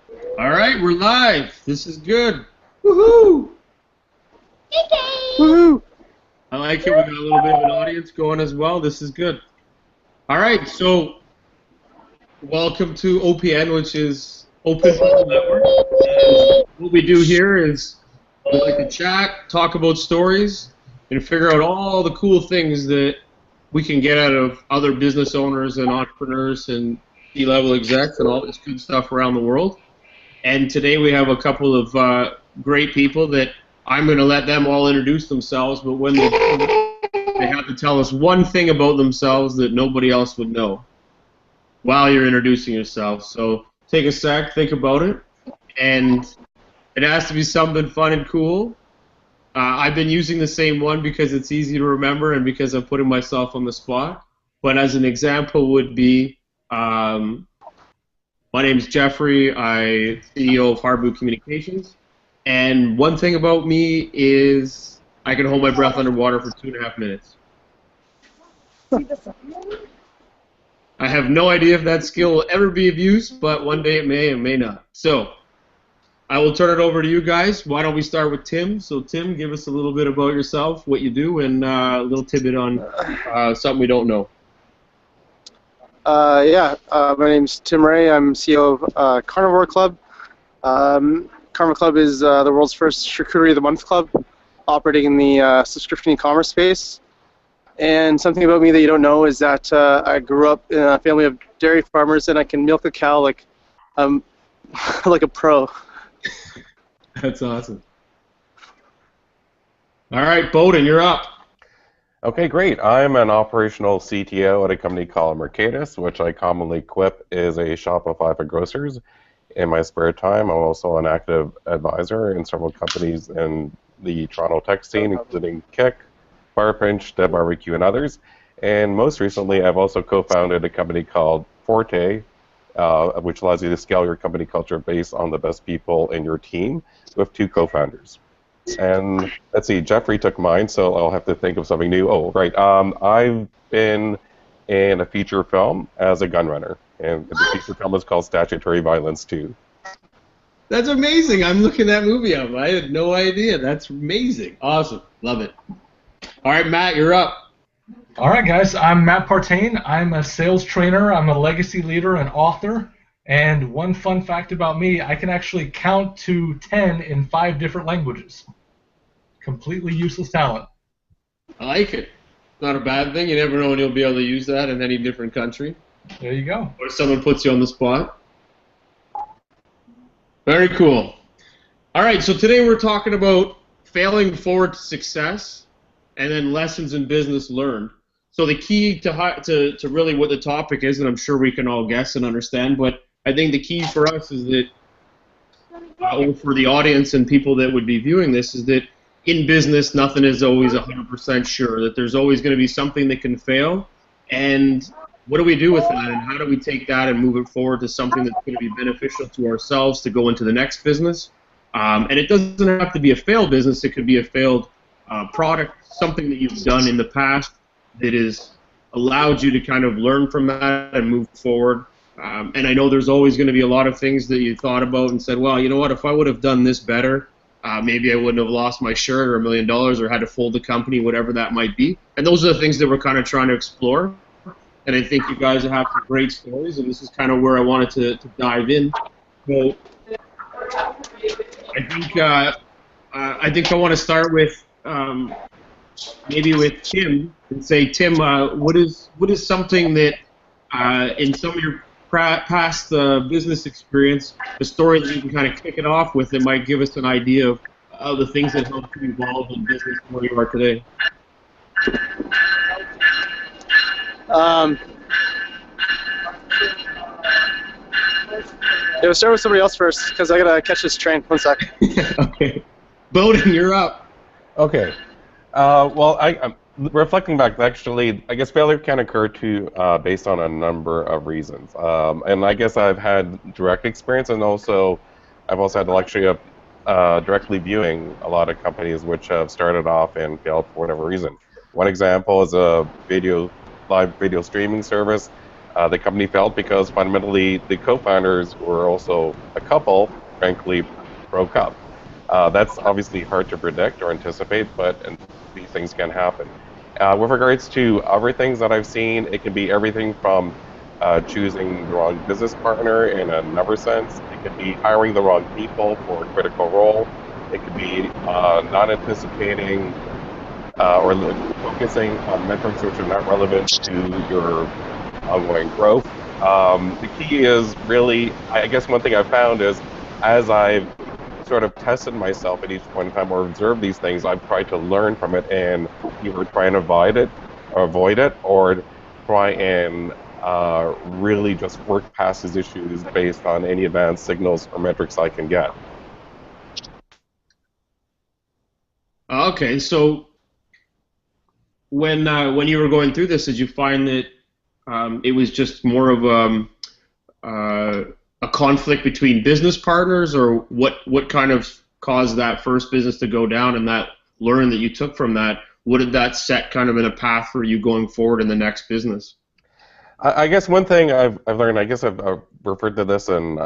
All right, we're live. This is good. Woohoo! Woohoo! I like it. We got a little bit of an audience going as well. This is good. All right, so welcome to OPN, which is Open People Network. And what we do here is we like to chat, talk about stories, and figure out all the cool things that we can get out of other business owners and entrepreneurs and C-level execs and all this good stuff around the world. And today we have a couple of great people that I'm going to let them all introduce themselves, but when they do, they have to tell us one thing about themselves that nobody else would know while you're introducing yourself. So take a sec, think about it, and it has to be something fun and cool. I've been using the same one because it's easy to remember and because I'm putting myself on the spot. But as an example would be, my name is Jeffrey. I'm CEO of Harbour Communications. And one thing about me is I can hold my breath underwater for 2.5 minutes. I have no idea if that skill will ever be of use, but one day it may and may not. So I will turn it over to you guys. Why don't we start with Tim? So Tim, give us a little bit about yourself, what you do, and a little tidbit on something we don't know. My name's Tim Ray. I'm CEO of Carnivore Club. Carnivore Club is the world's first charcuterie of the month club, operating in the subscription e-commerce space. And something about me that you don't know is that I grew up in a family of dairy farmers, and I can milk a cow like like a pro. That's awesome. All right, Bohdan, you're up. Okay, great. I'm an operational CTO at a company called Mercatus, which I commonly quip is a Shopify for grocers. In my spare time, I'm also an active advisor in several companies in the Toronto tech scene, including Kick, Firepinch, Dead Barbecue, and others. And most recently, I've also co-founded a company called Partain, which allows you to scale your company culture based on the best people in your team with 2 co-founders. And let's see, Jeffrey took mine, so I'll have to think of something new. Oh, right. I've been in a feature film as a gun runner, and the feature film is called Statutory Violence 2. That's amazing. I'm looking that movie up. I had no idea. That's amazing. Awesome. Love it. All right, Matt, you're up. All right, guys. I'm Matt Partain. I'm a sales trainer. I'm a legacy leader and author. And one fun fact about me, I can actually count to 10 in 5 different languages. Completely useless talent. I like it. Not a bad thing. You never know when you'll be able to use that in any different country. There you go. Or someone puts you on the spot. Very cool. All right, so today we're talking about failing forward to success and then lessons in business learned. So the key to really what the topic is, and I'm sure we can all guess and understand, but I think the key for us is that, or for the audience and people that would be viewing this, is that in business, nothing is always 100% sure, that there's always going to be something that can fail. And what do we do with that, and how do we take that and move it forward to something that's going to be beneficial to ourselves to go into the next business? And it doesn't have to be a failed business. It could be a failed product, something that you've done in the past that has allowed you to kind of learn from that and move forward. And I know there's always going to be a lot of things that you thought about and said, well, you know what, if I would have done this better, maybe I wouldn't have lost my shirt or $1 million or had to fold the company, whatever that might be. And those are the things that we're kind of trying to explore. And I think you guys have some great stories, and this is kind of where I wanted to dive in. So I think I want to start with maybe with Tim and say, Tim, what is something that in some of your past business experience, the story that you can kind of kick it off with that might give us an idea of the things that helped you evolve in business where you are today? We'll start with somebody else first, because I gotta catch this train. 1 sec. Okay. Bohdan, you're up. Okay. Well, I'm reflecting back, actually, I guess failure can occur based on a number of reasons. And I guess I've had direct experience, and I've also had the luxury of directly viewing a lot of companies which have started off and failed for whatever reason. One example is a live video streaming service. The company failed because fundamentally the co-founders were also a couple, frankly, broke up. That's obviously hard to predict or anticipate, but these things can happen. With regards to other things that I've seen, it can be everything from choosing the wrong business partner in another sense. It could be hiring the wrong people for a critical role. It could be not anticipating or focusing on metrics which are not relevant to your ongoing growth. The key is really, I guess one thing I've found is as I've sort of tested myself at each point in time or observed these things, I've tried to learn from it and either try and avoid it, or try and really just work past these issues based on any advanced signals or metrics I can get. Okay, so when you were going through this, did you find that it was just more of a conflict between business partners, or what kind of caused that first business to go down, and that learn that you took from that? What did that set kind of in a path for you going forward in the next business? I guess one thing I've learned, I guess I've referred to this in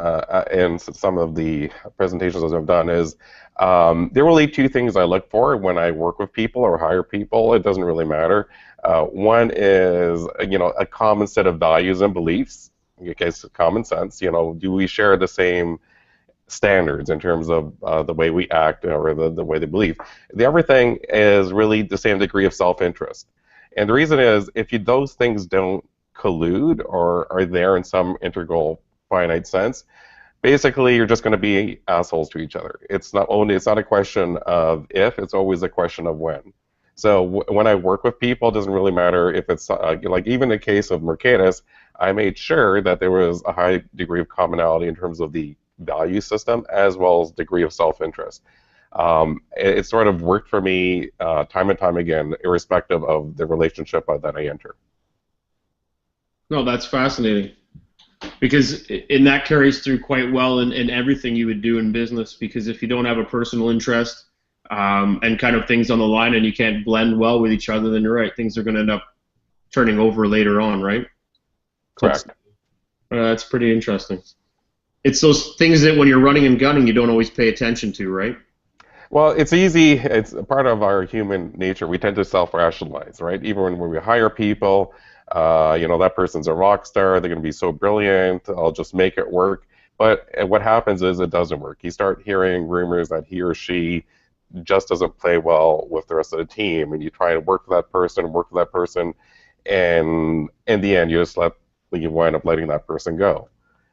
some of the presentations I've done, is there are really two things I look for when I work with people or hire people. It doesn't really matter. One is, a common set of values and beliefs. In your case, common sense. Do we share the same standards in terms of the way we act or the way they believe? The other thing is really the same degree of self-interest. And the reason is, if those things don't collude or are there in some integral finite sense, basically you're just going to be assholes to each other. It's not a question of if, it's always a question of when. So when I work with people, it doesn't really matter if it's like even in the case of Mercatus, I made sure that there was a high degree of commonality in terms of the value system as well as degree of self-interest. It sort of worked for me time and time again, irrespective of the relationship that I enter. No, that's fascinating, because that carries through quite well in everything you would do in business, because if you don't have a personal interest and kind of things on the line and you can't blend well with each other, then you're right, things are going to end up turning over later on, right? Correct. That's pretty interesting. It's those things that when you're running and gunning, you don't always pay attention to, right? Well, it's easy. It's a part of our human nature. We tend to self-rationalize, right? Even when we hire people, that person's a rock star. They're going to be so brilliant. I'll just make it work. But what happens is it doesn't work. You start hearing rumors that he or she just doesn't play well with the rest of the team, and you try and work with that person, and in the end, you wind up letting that person go.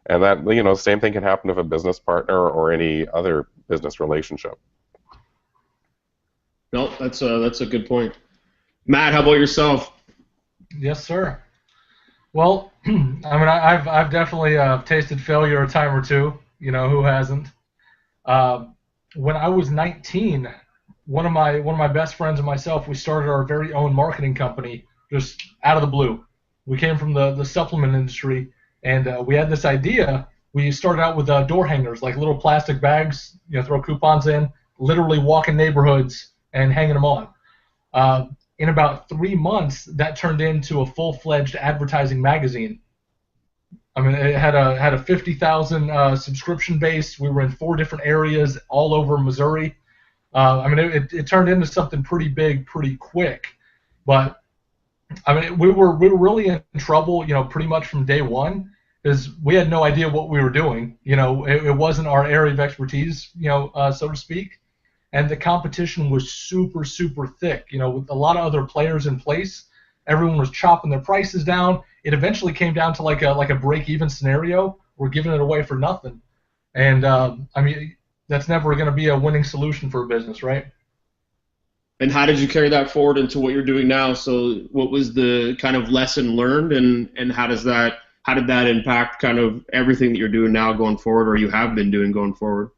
And that, same thing can happen with a business partner or any other business relationship. No, that's a good point. Matt, how about yourself? Yes, sir. Well, I mean, I've definitely tasted failure a time or two. Who hasn't? When I was 19, one of my best friends and myself, we started our very own marketing company just out of the blue. We came from the supplement industry, and we had this idea. We started out with door hangers, like little plastic bags, throw coupons in, literally walk in neighborhoods and hanging them on. In about 3 months, that turned into a full-fledged advertising magazine. I mean, it had a 50,000 subscription base. We were in 4 different areas all over Missouri. I mean, it turned into something pretty big, pretty quick. But I mean, we were really in trouble, pretty much from day one, because we had no idea what we were doing. It wasn't our area of expertise, so to speak. And the competition was super, super thick. With a lot of other players in place, everyone was chopping their prices down. It eventually came down to like a break-even scenario. We're giving it away for nothing. And I mean, that's never going to be a winning solution for a business, right? And how did you carry that forward into what you're doing now? So what was the kind of lesson learned, and how did that impact kind of everything that you're doing now going forward, or you have been doing going forward?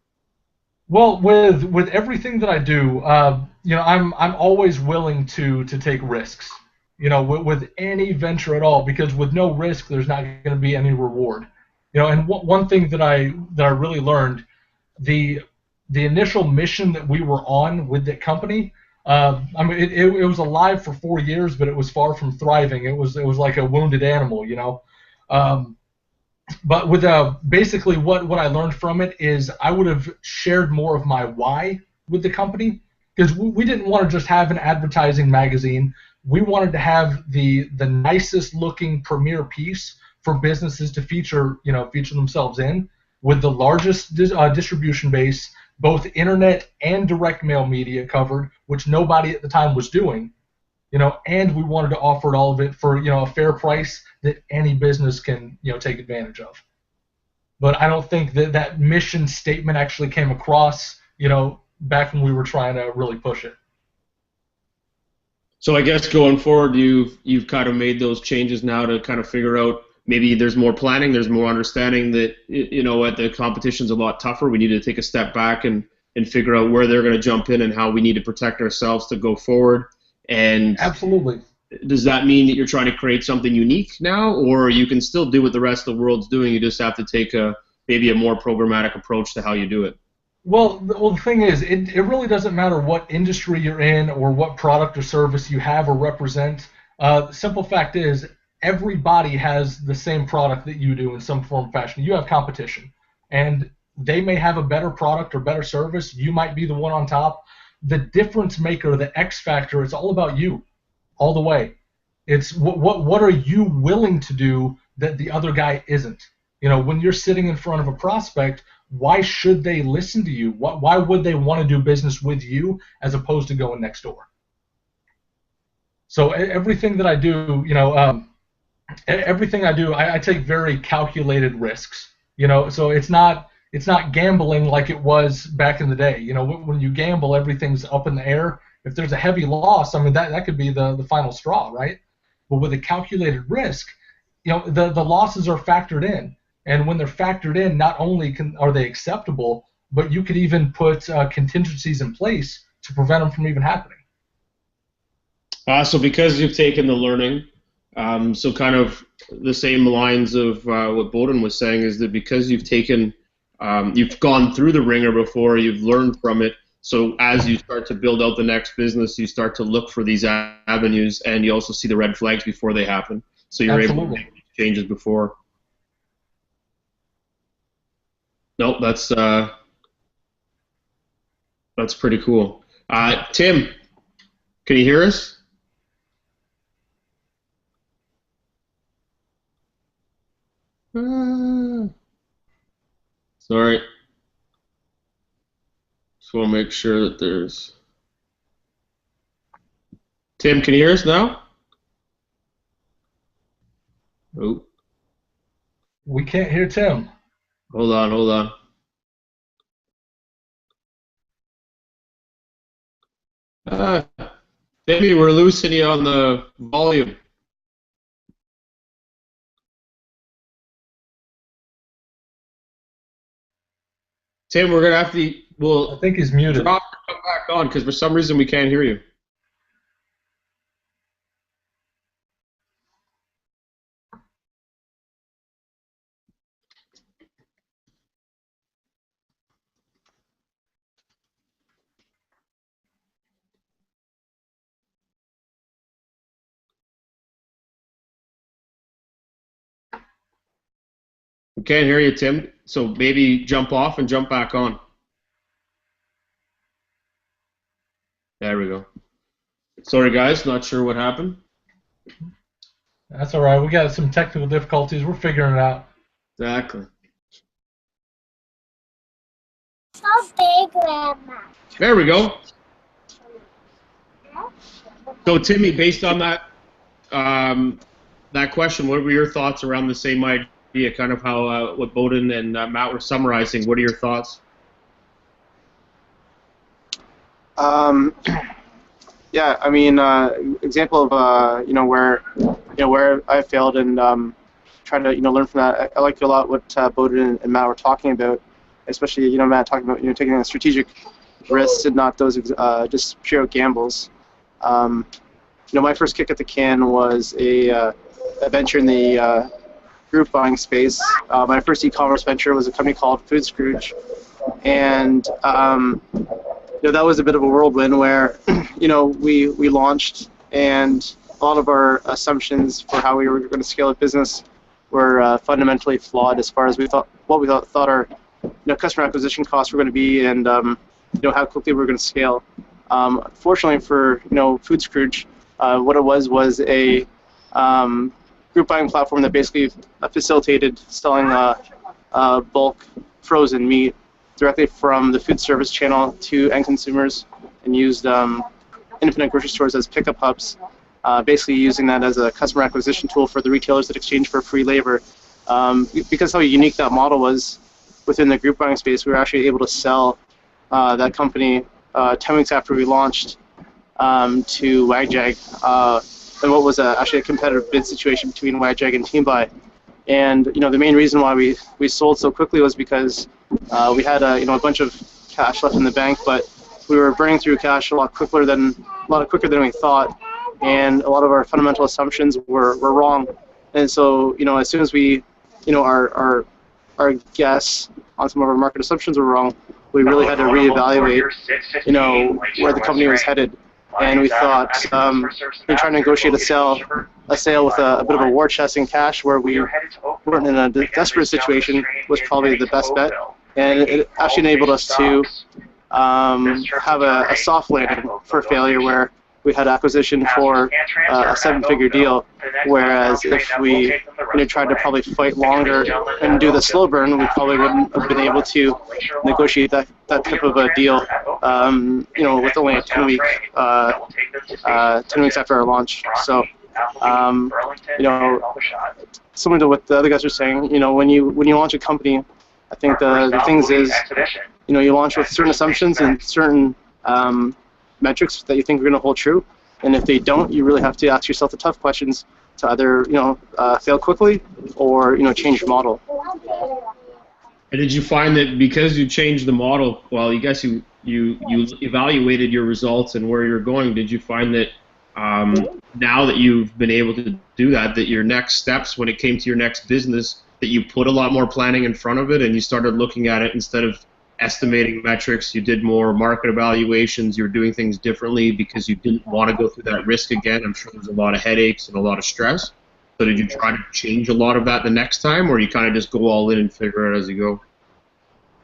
Well, with everything that I do, I'm always willing to take risks. With any venture at all, because with no risk, there's not going to be any reward. And one thing that I really learned, the initial mission that we were on with the company, I mean, it was alive for 4 years, but it was far from thriving. It was like a wounded animal, But with basically what I learned from it is I would have shared more of my why with the company, because we didn't want to just have an advertising magazine. We wanted to have the nicest looking premier piece for businesses to feature themselves in, with the largest distribution base, both internet and direct mail media covered, which nobody at the time was doing. And we wanted to offer all of it for a fair price that any business can take advantage of. But I don't think that mission statement actually came across back when we were trying to really push it. So I guess going forward, you've kind of made those changes now to kind of figure out maybe there's more planning, there's more understanding that what the competition's a lot tougher. We need to take a step back and figure out where they're going to jump in and how we need to protect ourselves to go forward. And absolutely. Does that mean that you're trying to create something unique now, or you can still do what the rest of the world's doing? You just have to take maybe a more programmatic approach to how you do it? Well, the thing is, it really doesn't matter what industry you're in or what product or service you have or represent. The simple fact is, everybody has the same product that you do in some form or fashion. You have competition, and they may have a better product or better service. You might be the one on top. The difference maker, the X factor, it's all about you, all the way. It's what are you willing to do that the other guy isn't? When you're sitting in front of a prospect, why should they listen to you? Why would they want to do business with you as opposed to going next door? So everything that I do, I take very calculated risks. So it's not gambling like it was back in the day. When you gamble, everything's up in the air. If there's a heavy loss, I mean that could be the final straw, right? But with a calculated risk, the losses are factored in. And when they're factored in, not only are they acceptable, but you could even put contingencies in place to prevent them from even happening. So because you've taken the learning, so kind of the same lines of what Bohdan was saying, is that because you've gone through the ringer before, you've learned from it. So as you start to build out the next business, you start to look for these avenues, and you also see the red flags before they happen. So you're able to make changes before. Nope, that's pretty cool. Tim, can you hear us? Sorry. Just want to make sure that there's... Tim, can you hear us now? Oh. We can't hear Tim. Hold on. Maybe we're losing you on the volume. Tim, we're going to have to... I think he's muted. Drop and come back on, because for some reason we can't hear you. We can't hear you, Tim, so maybe jump off and jump back on. There we go. Sorry, guys, not sure what happened. That's all right. We got some technical difficulties. We're figuring it out. Exactly. How big, Grandma? There we go. So, Timmy, based on that that question, what were your thoughts around the same idea, kind of how what Bohdan and Matt were summarizing? What are your thoughts? Yeah, I mean, example of where I failed and trying to learn from that. I like a lot what Bohdan and Matt were talking about, especially Matt talking about taking a strategic risks and not those just pure gambles. My first kick at the can was a venture in the group buying space. My first e-commerce venture was a company called Food Scrooge, and that was a bit of a whirlwind where we launched, and a lot of our assumptions for how we were going to scale a business were fundamentally flawed as far as what we thought our customer acquisition costs were going to be, and how quickly we were going to scale. Fortunately for Food Scrooge, what it was a group buying platform that basically facilitated selling bulk frozen meat directly from the food service channel to end consumers, and used independent grocery stores as pickup hubs, basically using that as a customer acquisition tool for the retailers that exchange for free labor. Because how unique that model was within the group buying space, we were actually able to sell that company 10 weeks after we launched to WagJag, and what was actually a competitive bid situation between WagJag and TeamBuy. And the main reason why we sold so quickly was because we had a bunch of cash left in the bank, but we were burning through cash a lot quicker than we thought, and a lot of our fundamental assumptions were wrong. And so as soon as we our guess on some of our market assumptions were wrong, we really had to reevaluate where the company was headed. And we thought trying to negotiate a sale with a bit of a war chest in cash where we weren't in a desperate situation was probably the best bet. And it actually enabled us to have a soft landing for failure, where we had acquisition for a 7-figure deal, whereas if we tried to probably fight longer and do the slow burn, we probably wouldn't have been able to negotiate that type of a deal with only a 10 weeks after our launch. So similar to what the other guys are saying, when you launch a company, I think the things is you launch with certain assumptions and certain metrics that you think are going to hold true, and if they don't, you really have to ask yourself the tough questions to either fail quickly or change your model. And did you find that because you changed the model, well, you evaluated your results and where you're going, did you find that now that you've been able to do that, that your next steps when it came to your next business, that you put a lot more planning in front of it and you started looking at it instead of estimating metrics, you did more market evaluations, you were doing things differently because you didn't want to go through that risk again? I'm sure there's a lot of headaches and a lot of stress. So did you try to change a lot of that the next time, or you kind of just go all in and figure it as you go?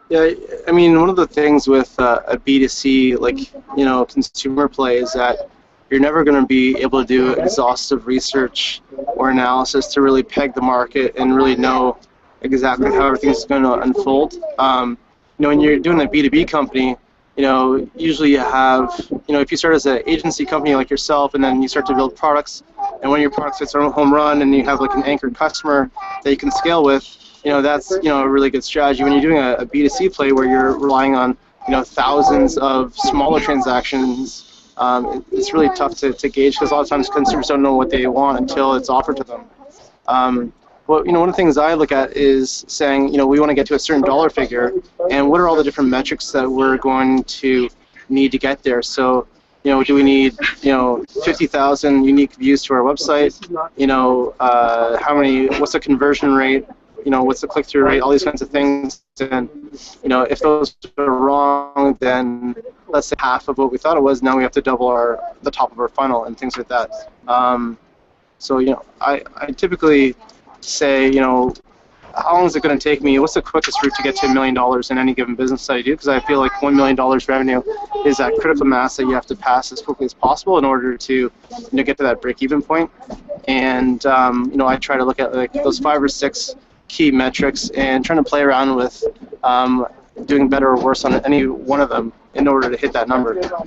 Yeah, I mean, one of the things with a B2C, consumer play is that you're never going to be able to do exhaustive research or analysis to really peg the market and really know exactly how everything's going to unfold. When you're doing a B2B company, usually you have, if you start as an agency company like yourself, and then you start to build products, and when your product hits a home run and you have an anchored customer that you can scale with, that's a really good strategy. When you're doing a B2C play where you're relying on thousands of smaller transactions, it's really tough to gauge, because a lot of times consumers don't know what they want until it's offered to them. Well, one of the things I look at is saying, we want to get to a certain dollar figure, and what are all the different metrics that we're going to need to get there? So, do we need, 50,000 unique views to our website? What's the conversion rate? What's the click-through rate? All these kinds of things. And, if those are wrong, then let's say half of what we thought it was, now we have to double the top of our funnel and things like that. So, I typically say, how long is it going to take me? What's the quickest route to get to $1 million in any given business that I do? Because I feel like $1 million revenue is that critical mass that you have to pass as quickly as possible in order to get to that break-even point. And I try to look at those 5 or 6 key metrics and trying to play around with doing better or worse on any one of them in order to hit that number. No,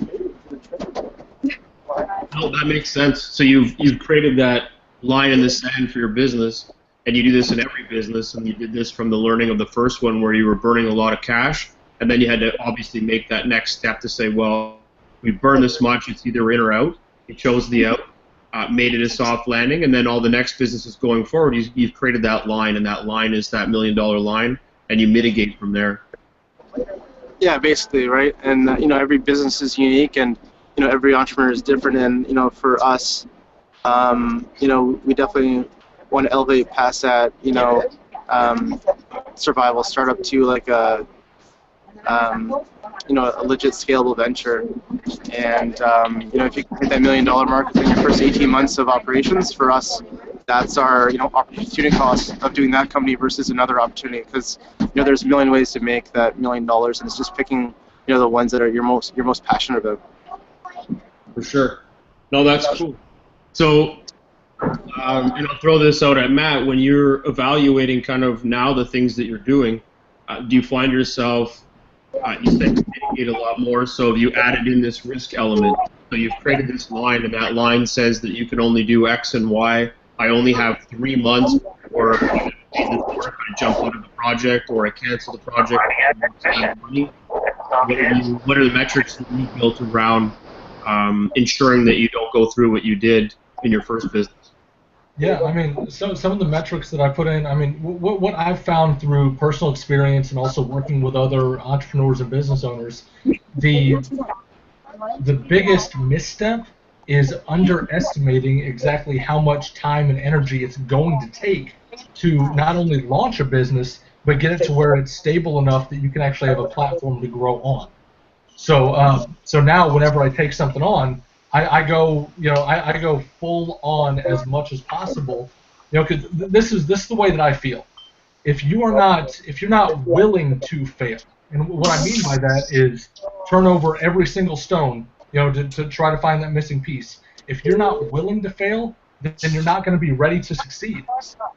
that makes sense. So you've created that line in the sand for your business, and you do this in every business, and you did this from the learning of the first one where you were burning a lot of cash, and then you had to obviously make that next step to say, well, we burned this much, it's either in or out. You chose the out, made it a soft landing, and then all the next businesses going forward, you've created that line, and that line is that $1 million line, and you mitigate from there. Yeah, basically, right? And every business is unique, and every entrepreneur is different, and for us, we definitely want to elevate past that, survival startup to like a legit scalable venture. And if you can hit that $1 million mark within your first 18 months of operations, for us, that's our opportunity cost of doing that company versus another opportunity, because there's a million ways to make that $1 million, and it's just picking the ones that are you're most passionate about. For sure. No, that's cool. So, and I'll throw this out at Matt. When you're evaluating kind of now the things that you're doing, do you find yourself, you said you mitigate a lot more, so have you added in this risk element? So you've created this line, and that line says that you can only do X and Y. I only have 3 months before I jump out of the project, or I cancel the project. Money. What are the metrics that you built around ensuring that you don't go through what you did in your first business? Yeah, I mean, some of the metrics that I put in, I mean, what I've found through personal experience and also working with other entrepreneurs and business owners, the biggest misstep is underestimating exactly how much time and energy it's going to take to not only launch a business, but get it to where it's stable enough that you can actually have a platform to grow on. So now whenever I take something on, I go I go full on as much as possible, because this is the way that I feel. If you're not willing to fail, and what I mean by that is turn over every single stone, to try to find that missing piece. If you're not willing to fail, then you're not going to be ready to succeed,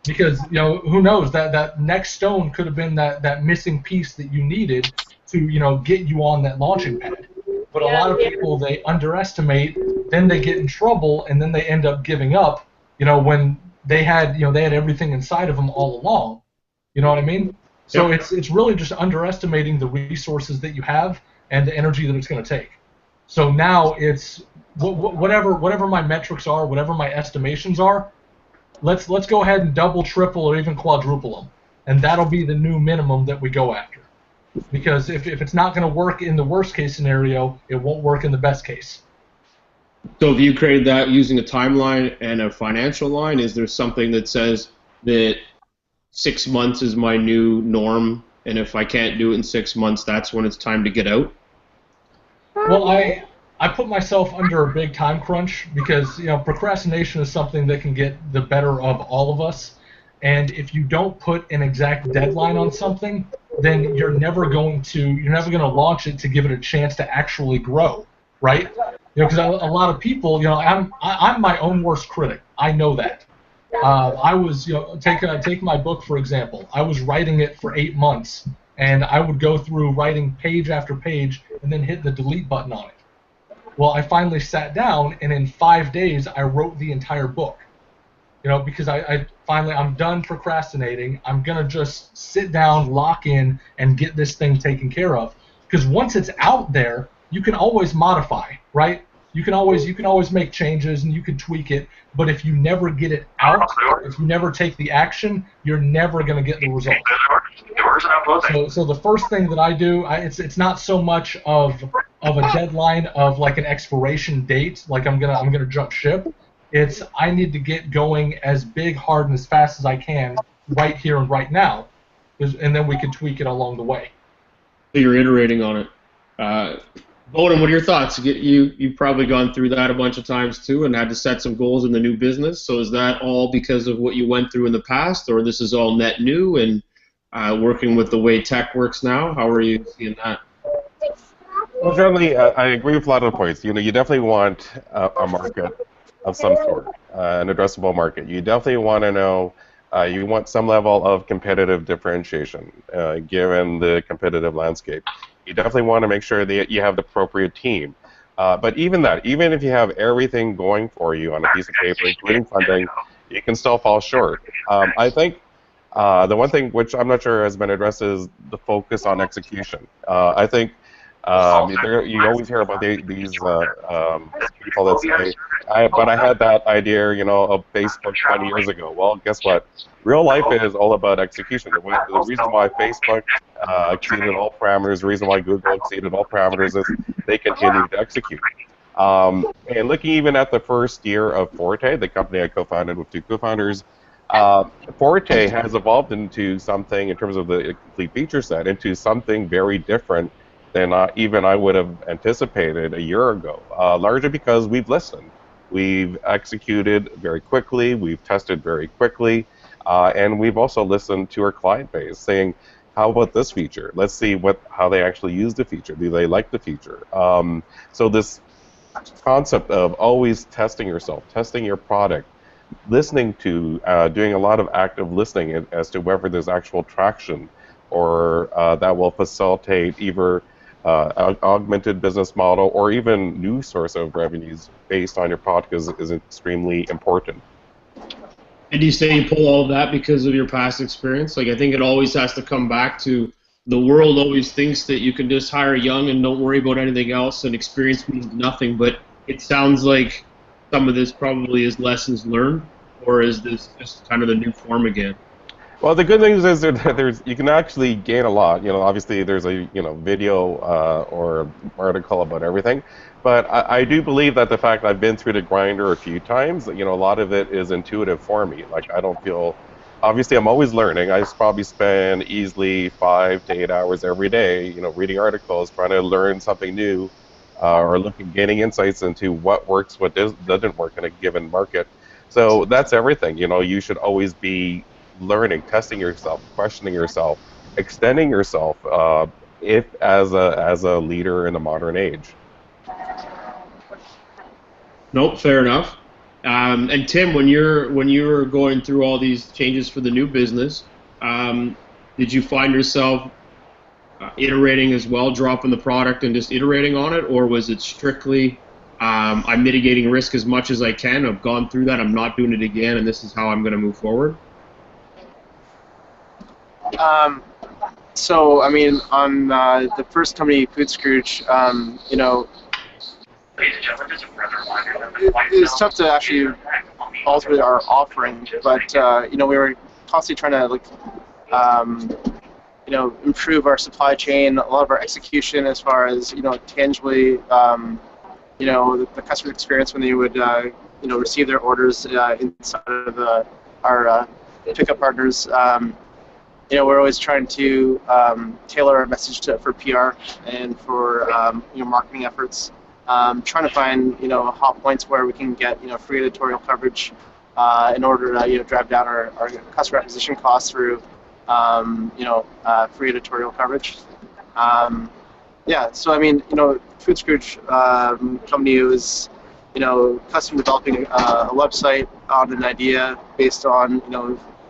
because who knows, that next stone could have been that missing piece that you needed to get you on that launching pad. But a lot of people, they underestimate, then they get in trouble, and then they end up giving up, when they had everything inside of them all along. You know what I mean? So it's really just underestimating the resources that you have and the energy that it's going to take. So now it's whatever my metrics are, whatever my estimations are, let's go ahead and double, triple, or even quadruple them, and that'll be the new minimum that we go after. Because if it's not going to work in the worst case scenario, it won't work in the best case. So if you created that using a timeline and a financial line, is there something that says that 6 months is my new norm, and if I can't do it in 6 months, that's when it's time to get out? Well, I put myself under a big time crunch, because procrastination is something that can get the better of all of us. And if you don't put an exact deadline on something, then you're never going to launch it to give it a chance to actually grow, right? Because a lot of people, I'm my own worst critic. I know that. I was, take my book for example. I was writing it for 8 months, and I would go through writing page after page and then hit the delete button on it. Well, I finally sat down, and in 5 days I wrote the entire book. Because I'm done procrastinating. I'm gonna just sit down, lock in, and get this thing taken care of. Because once it's out there, you can always modify, right? You can always make changes and you can tweak it. But if you never get it out, if you never take the action, you're never gonna get the result. So the first thing that I do, it's not so much of a deadline of like an expiration date, like I'm gonna jump ship. It's I need to get going as big, hard, and as fast as I can right here and right now, and then we can tweak it along the way. So you're iterating on it. Bohdan, what are your thoughts? You've probably gone through that a bunch of times too, and had to set some goals in the new business. So is that all because of what you went through in the past, or this is all net new and working with the way tech works now? How are you seeing that? Well, generally, I agree with a lot of the points. You definitely want a market of some sort, an addressable market. You definitely want to know, you want some level of competitive differentiation, given the competitive landscape. You definitely want to make sure that you have the appropriate team. But even if you have everything going for you on a piece of paper, including funding, you can still fall short. I think the one thing which I'm not sure has been addressed is the focus on execution. I think you always hear about these people that say, but I had that idea, of Facebook 20 years ago. Well, guess what? Real life is all about execution. The reason why Facebook exceeded all parameters, the reason why Google exceeded all parameters is they continue to execute. And looking even at the first year of Forte, the company I co-founded with 2 co-founders, Forte has evolved into something, in terms of the complete feature set, into something very different than even I would have anticipated a year ago, largely because we've listened. We've executed very quickly. We've tested very quickly. And we've also listened to our client base saying, how about this feature? Let's see how they actually use the feature. Do they like the feature? So this concept of always testing yourself, testing your product, listening to, doing a lot of active listening as to whether there's actual traction or that will facilitate either augmented business model or even new source of revenues based on your product is extremely important. And do you say you pull all of that because of your past experience? Like, I think it always has to come back to the world always thinks that you can just hire young and don't worry about anything else, and experience means nothing. But it sounds like some of this probably is lessons learned, or is this just kind of the new form again? Well, the good news is that you can actually gain a lot. Obviously there's a video or article about everything, but I do believe that the fact I've been through the grinder a few times, a lot of it is intuitive for me. Like, I don't feel, obviously I'm always learning. I probably spend easily 5 to 8 hours every day, reading articles, trying to learn something new, or gaining insights into what works, what doesn't work in a given market. So that's everything. You should always be learning, testing yourself, questioning yourself, extending yourself, if as a leader in the modern age. Nope, fair enough. And Tim, when you're going through all these changes for the new business, did you find yourself iterating as well, dropping the product and just iterating on it, or was it strictly I'm mitigating risk as much as I can, I've gone through that, I'm not doing it again, and this is how I'm going to move forward? So, I mean, on the first company, Food Scrooge, it's tough to actually alter our offering, but we were constantly trying to improve our supply chain, a lot of our execution as far as tangibly, the customer experience when they would receive their orders inside of our pickup partners. We're always trying to tailor our message for PR and for marketing efforts. Trying to find hot points where we can get free editorial coverage in order to drive down our customer acquisition costs through free editorial coverage. Yeah, so I mean, Food Scrooge company was custom developing a website on an idea based on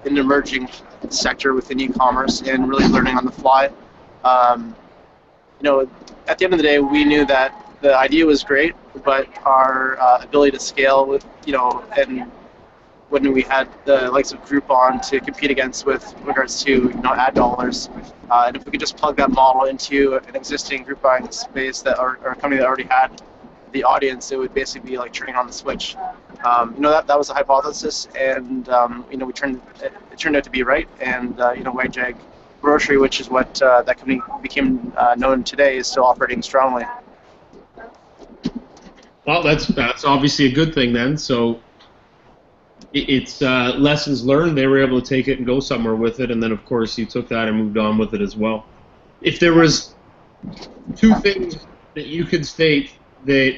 an emerging sector within e-commerce and really learning on the fly. At the end of the day, we knew that the idea was great, but our ability to scale with, and when we had the likes of Groupon to compete against with regards to, ad dollars, and if we could just plug that model into an existing group buying space that or a company that already had the audience, it would basically be like turning on the switch. That was a hypothesis, and it turned out to be right. And White Jag Grocery, which is what that company became known today, is still operating strongly. Well, that's obviously a good thing then. So it's lessons learned. They were able to take it and go somewhere with it, and then of course you took that and moved on with it as well. If there was 2 things that you could state that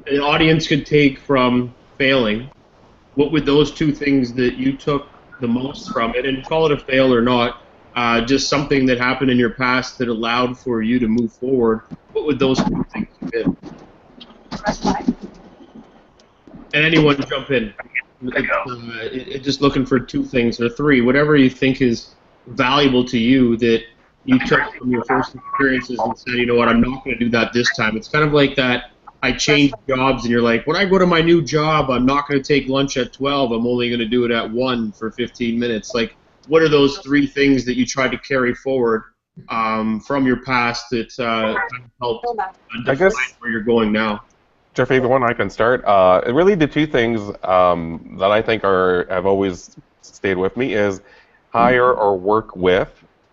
an audience could take from failing, what would those 2 things that you took the most from it, and call it a fail or not, just something that happened in your past that allowed for you to move forward, what would those 2 things have been? And anyone jump in. Just looking for 2 things or 3, whatever you think is valuable to you that you took from your first experiences and said, you know what, I'm not going to do that this time. It's kind of like that I changed jobs and you're like, when I go to my new job, I'm not going to take lunch at 12. I'm only going to do it at 1 for 15 minutes. Like, what are those 3 things that you tried to carry forward from your past that helped define where you're going now? Jeff, if you want, I can start. Really, the 2 things that I think have always stayed with me is hire or work with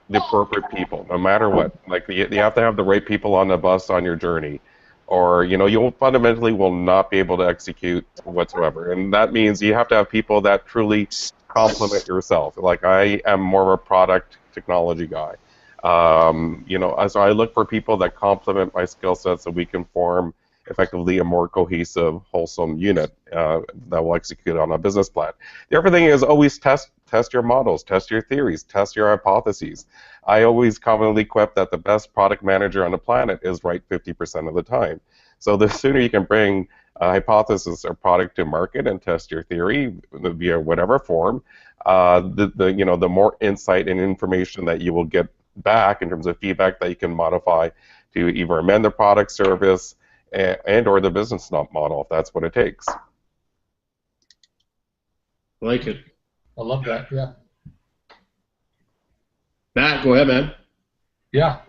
the appropriate people, no matter what. Like, you have to have the right people on the bus on your journey, or you fundamentally will not be able to execute whatsoever. And that means you have to have people that truly complement yourself. Like, I am more of a product technology guy. So I look for people that complement my skill set so we can form effectively a more cohesive, wholesome unit that will execute on a business plan. The other thing is always test your models, test your theories, test your hypotheses. I always commonly quip that the best product manager on the planet is right 50% of the time. So the sooner you can bring a hypothesis or product to market and test your theory via whatever form, the more insight and information that you will get back in terms of feedback that you can modify to either amend the product, service, and or the business model, if that's what it takes. I like it. I love that. Yeah. Matt, go ahead, man. Yeah.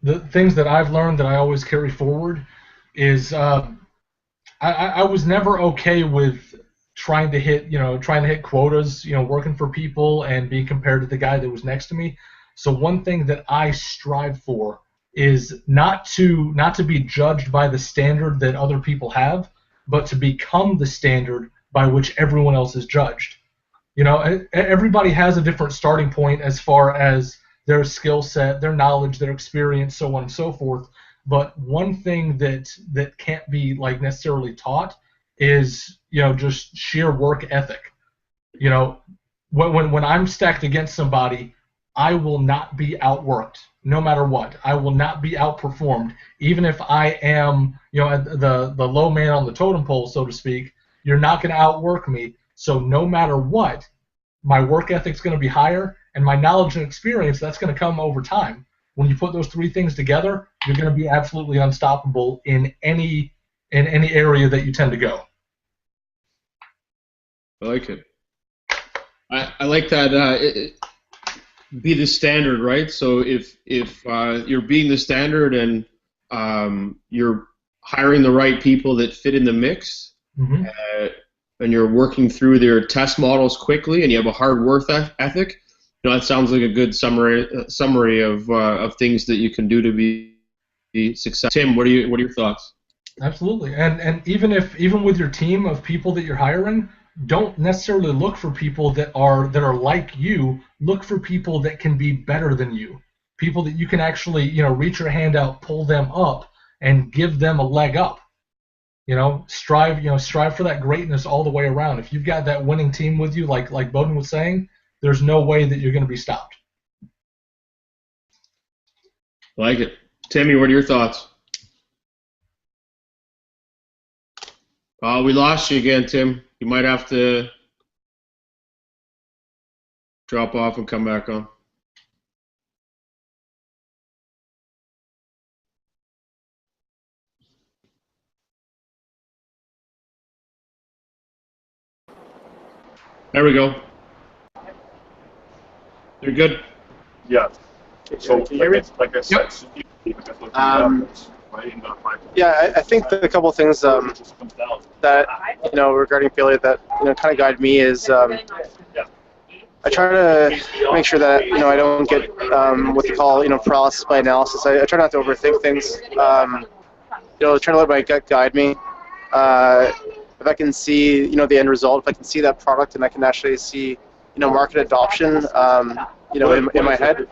The things that I've learned that I always carry forward is I was never okay with trying to hit quotas, working for people and being compared to the guy that was next to me. So one thing that I strive for is not to be judged by the standard that other people have, but to become the standard by which everyone else is judged. Everybody has a different starting point as far as their skill set, their knowledge, their experience, so on and so forth. But one thing that can't be necessarily taught is just sheer work ethic. When I'm stacked against somebody, I will not be outworked no matter what. I will not be outperformed, even if I am the low man on the totem pole, so to speak. You're not going to outwork me. So no matter what, my work ethic's going to be higher, and my knowledge and experience, that's going to come over time. When you put those three things together, you're going to be absolutely unstoppable in any area that you tend to go. I like it. I like that. Be the standard, right? So if you're being the standard and you're hiring the right people that fit in the mix, Mm-hmm. And you're working through their test models quickly, and you have a hard work ethic, that sounds like a good summary of things that you can do to be successful. Tim, what are your thoughts? Absolutely, and even with your team of people that you're hiring, don't necessarily look for people that are like you. Look for people that can be better than you, people that you can actually reach your hand out, pull them up, and give them a leg up. Strive for that greatness all the way around. If you've got that winning team with you, like Bohdan was saying, there's no way that you're going to be stopped. I like it. Timmy, what are your thoughts? We lost you again, Tim. You might have to drop off and come back on. There we go. You're good. Yeah. So, can you hear me? like I said, Yeah, I think that a couple of things that regarding failure that kind of guide me is I try to make sure that I don't get what they call paralysis by analysis. I try not to overthink things. Try to let my gut guide me. If I can see the end result, if I can see that product and I can actually see market adoption in my head,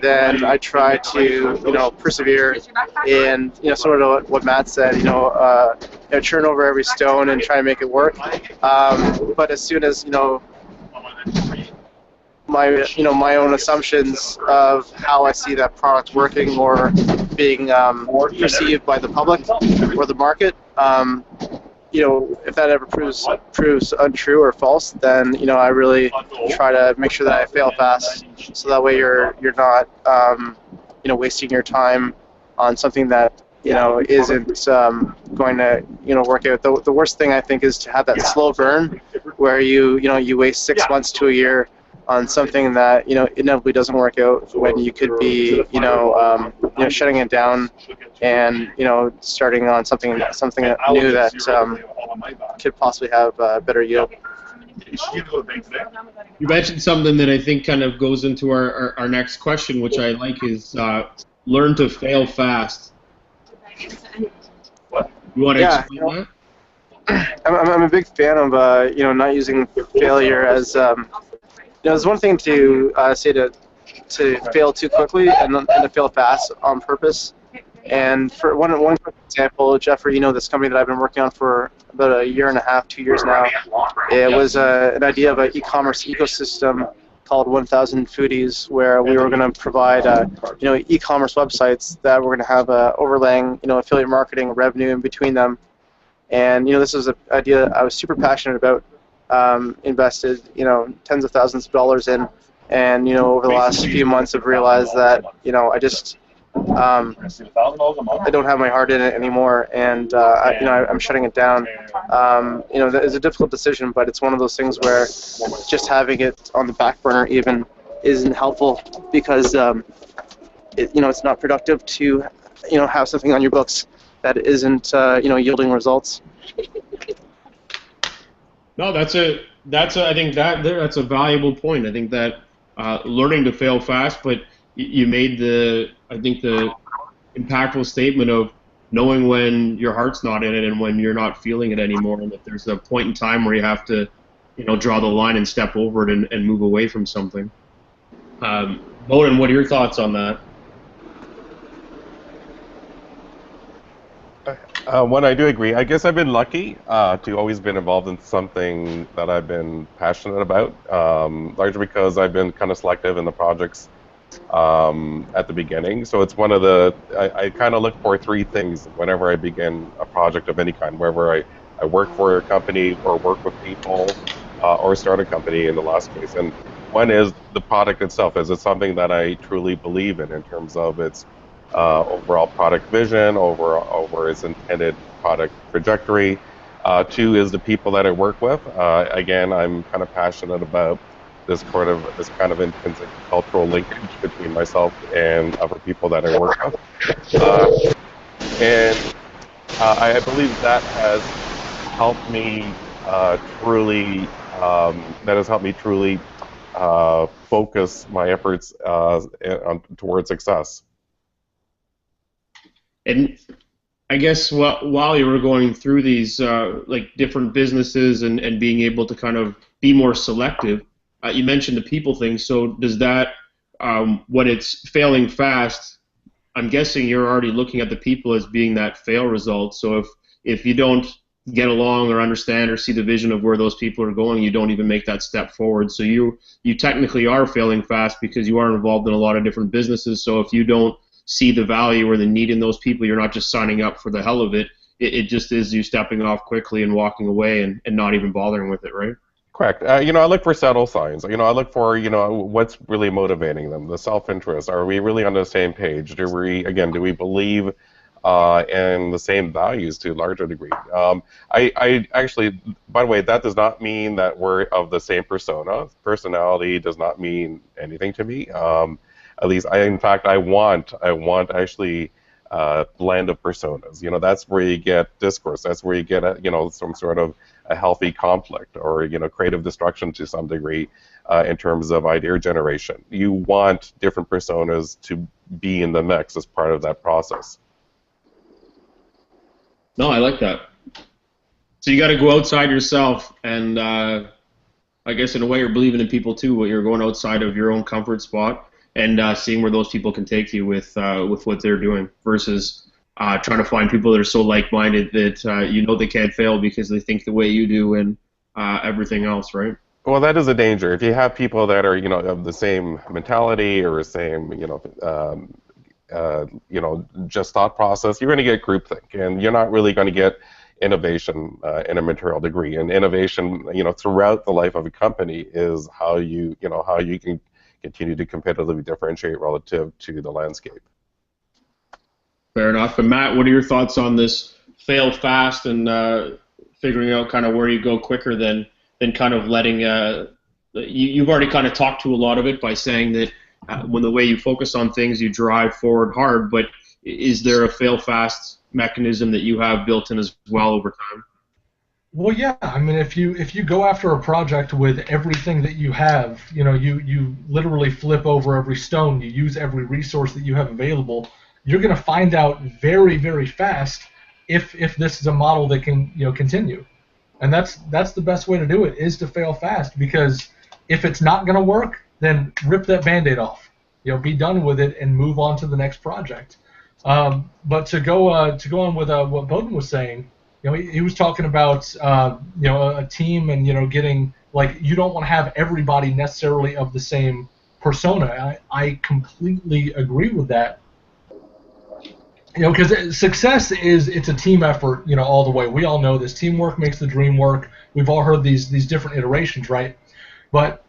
then I try to persevere and sort of what Matt said, turn over every stone and try to make it work. But as soon as my own assumptions of how I see that product working or being perceived by the public or the market, if that ever proves untrue or false, then I really try to make sure that I fail fast, so that way you're not wasting your time on something that isn't going to work out. The worst thing I think is to have that slow burn, where you waste 6 months to a year on something that inevitably doesn't work out, when you could be shutting it down and starting on something new that could possibly have better yield. You mentioned something that I think kind of goes into our next question, which I like, is learn to fail fast. You want to explain that? I'm a big fan of not using failure as there's one thing to say to fail too quickly and to fail fast on purpose, And for one quick example, Jeffrey, you know this company that I've been working on for about a year and a half, 2 years now. It was an idea of an e-commerce ecosystem called 1000 Foodies, where we were going to provide e-commerce websites that were going to have overlaying affiliate marketing revenue in between them. And this is an idea I was super passionate about. Invested tens of thousands of dollars in, and over the last few months I've realized that I just I don't have my heart in it anymore, and I'm shutting it down. It's a difficult decision, but it's one of those things where just having it on the back burner even isn't helpful, because it's not productive to have something on your books that isn't yielding results. No, I think that's a valuable point. I think that learning to fail fast, but you made the impactful statement of knowing when your heart's not in it and when you're not feeling it anymore, and that there's a point in time where you have to, draw the line and step over it and move away from something. Bohdan, what are your thoughts on that? One, I do agree. I guess I've been lucky to always been involved in something that I've been passionate about, largely because I've been kind of selective in the projects at the beginning. So it's one of the, I kind of look for three things whenever I begin a project of any kind, whether I work for a company or work with people or start a company in the last case. And one is the product itself. Is it something that I truly believe in terms of its overall product vision, over its intended product trajectory. Two is the people that I work with. Again, I'm kind of passionate about this kind of intrinsic cultural linkage between myself and other people that I work with. And I believe that has helped me truly focus my efforts towards success. And I guess while you were going through these different businesses and being able to kind of be more selective, you mentioned the people thing. So does that, when it's failing fast, I'm guessing you're already looking at the people as being that fail result. So if you don't get along or understand or see the vision of where those people are going, you don't even make that step forward. So you technically are failing fast because you are involved in a lot of different businesses. So if you don't see the value or the need in those people, you're not just signing up for the hell of it. It just is you stepping off quickly and walking away and not even bothering with it, right? Correct. I look for subtle signs. I look for, what's really motivating them, the self-interest. Are we really on the same page? Do we believe in the same values to a larger degree? I actually, by the way, that does not mean that we're of the same persona. Personality does not mean anything to me. At least, I want actually blend of personas. That's where you get discourse. That's where you get some sort of a healthy conflict or creative destruction to some degree in terms of idea generation. You want different personas to be in the mix as part of that process. No, I like that. So you got to go outside yourself, and I guess in a way you're believing in people too. You're going outside of your own comfort spot and seeing where those people can take you with what they're doing, versus trying to find people that are so like-minded that they can't fail because they think the way you do and everything else, right? Well, that is a danger. If you have people that are of the same mentality or the same just thought process, you're going to get groupthink, and you're not really going to get innovation in a material degree. And innovation, throughout the life of a company is how you can continue to competitively differentiate relative to the landscape. Fair enough. And Matt, what are your thoughts on this fail fast and figuring out kind of where you go quicker than kind of letting you've already kind of talked to a lot of it by saying that when the way you focus on things, you drive forward hard, but is there a fail fast mechanism that you have built in as well over time? Well, yeah. I mean, if you go after a project with everything that you have, you literally flip over every stone, you use every resource that you have available, you're going to find out very, very fast if this is a model that can continue. And that's the best way to do it, is to fail fast, because if it's not going to work, then rip that Band-Aid off. Be done with it and move on to the next project. But to go on with what Bohdan was saying, he was talking about a team and getting like you don't want to have everybody necessarily of the same persona. I completely agree with that. Because success it's a team effort, all the way. We all know this. Teamwork makes the dream work. We've all heard these different iterations, right? But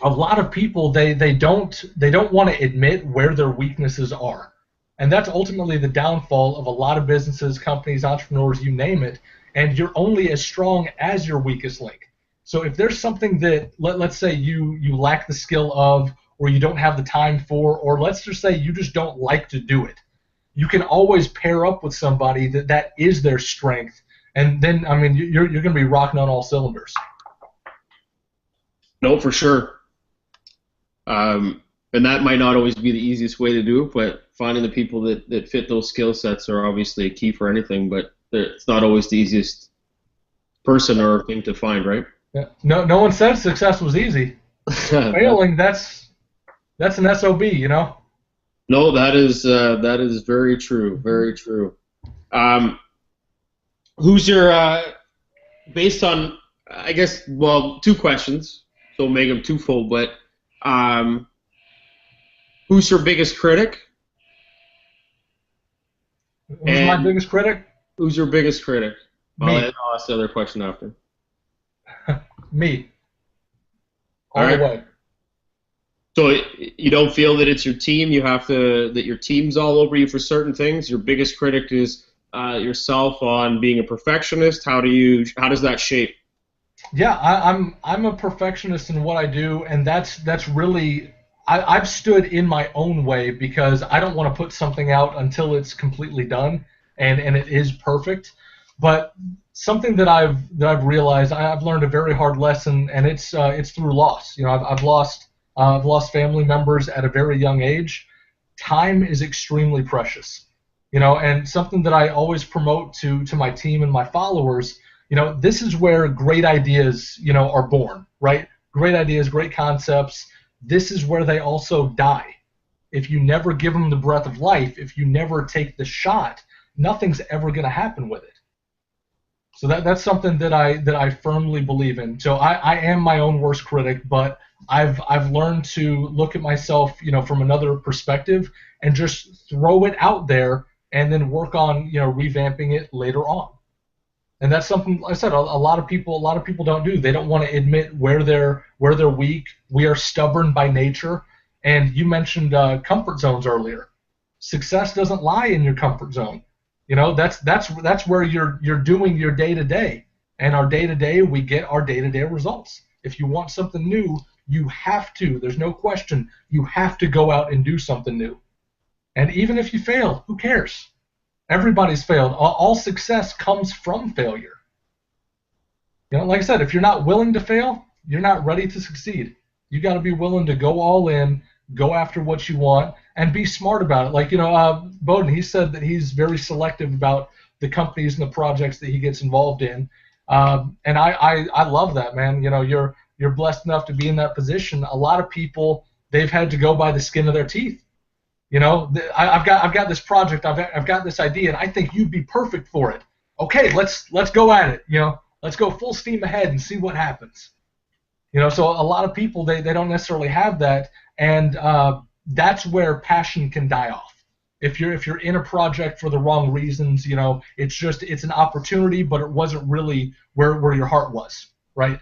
a lot of people they don't want to admit where their weaknesses are, and that's ultimately the downfall of a lot of businesses, companies, entrepreneurs, you name it. And you're only as strong as your weakest link. So if there's something that let's say you lack the skill of, or you don't have the time for, or let's just say you just don't like to do it, you can always pair up with somebody that is their strength, and then I mean you're going to be rocking on all cylinders. No, for sure. And that might not always be the easiest way to do it, but finding the people that fit those skill sets are obviously a key for anything, but it's not always the easiest person or thing to find, right? Yeah. No one said success was easy. Failing, that's an SOB, No, that is very true, very true. Who's your, based on, I guess, well, two questions, so we'll make them twofold, but who's your biggest critic? Who's my biggest critic? Who's your biggest critic? Me. I'll ask the other question after. Me. All the way. So you don't feel that it's your team? That your team's all over you for certain things? Your biggest critic is yourself on being a perfectionist? How does that shape? Yeah, I'm a perfectionist in what I do, and that's really I've stood in my own way because I don't want to put something out until it's completely done and it is perfect. But something that I've realized, I've learned a very hard lesson, and it's through loss. I've lost family members at a very young age. Time is extremely precious. And something that I always promote to my team and my followers, this is where great ideas, are born, right? Great ideas, great concepts. This is where they also die. If you never give them the breath of life, if you never take the shot, nothing's ever going to happen with it. So that's something that I firmly believe in. So I am my own worst critic, but I've learned to look at myself, from another perspective and just throw it out there and then work on, revamping it later on. And that's something, like I said, a lot of people don't do. They don't want to admit where they're weak. We are stubborn by nature. And you mentioned comfort zones earlier. Success doesn't lie in your comfort zone. That's where you're doing your day-to-day. And our day-to-day, we get our day-to-day results. If you want something new, you have to. There's no question. You have to go out and do something new. And even if you fail, who cares? Everybody's failed. All success comes from failure. Like I said, if you're not willing to fail, you're not ready to succeed. You got to be willing to go all in, go after what you want, and be smart about it. Like, Bohdan, he said that he's very selective about the companies and the projects that he gets involved in. And I love that, man. You're blessed enough to be in that position. A lot of people, they've had to go by the skin of their teeth. I've got this project, I've got this idea, and I think you'd be perfect for it. Okay, let's go at it. Let's go full steam ahead and see what happens. So a lot of people they don't necessarily have that, and that's where passion can die off. If you're in a project for the wrong reasons, it's an opportunity, but it wasn't really where your heart was, right?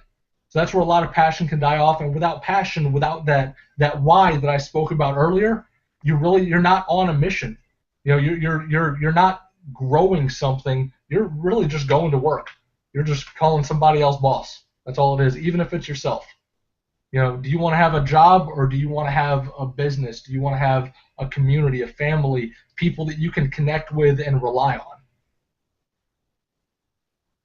So that's where a lot of passion can die off, and without passion, without that why that I spoke about earlier, you're not on a mission. You're not growing something. You're really just going to work. You're just calling somebody else boss. That's all it is, even if it's yourself. Do you want to have a job, or do you want to have a business? Do you want to have a community, a family, people that you can connect with and rely on?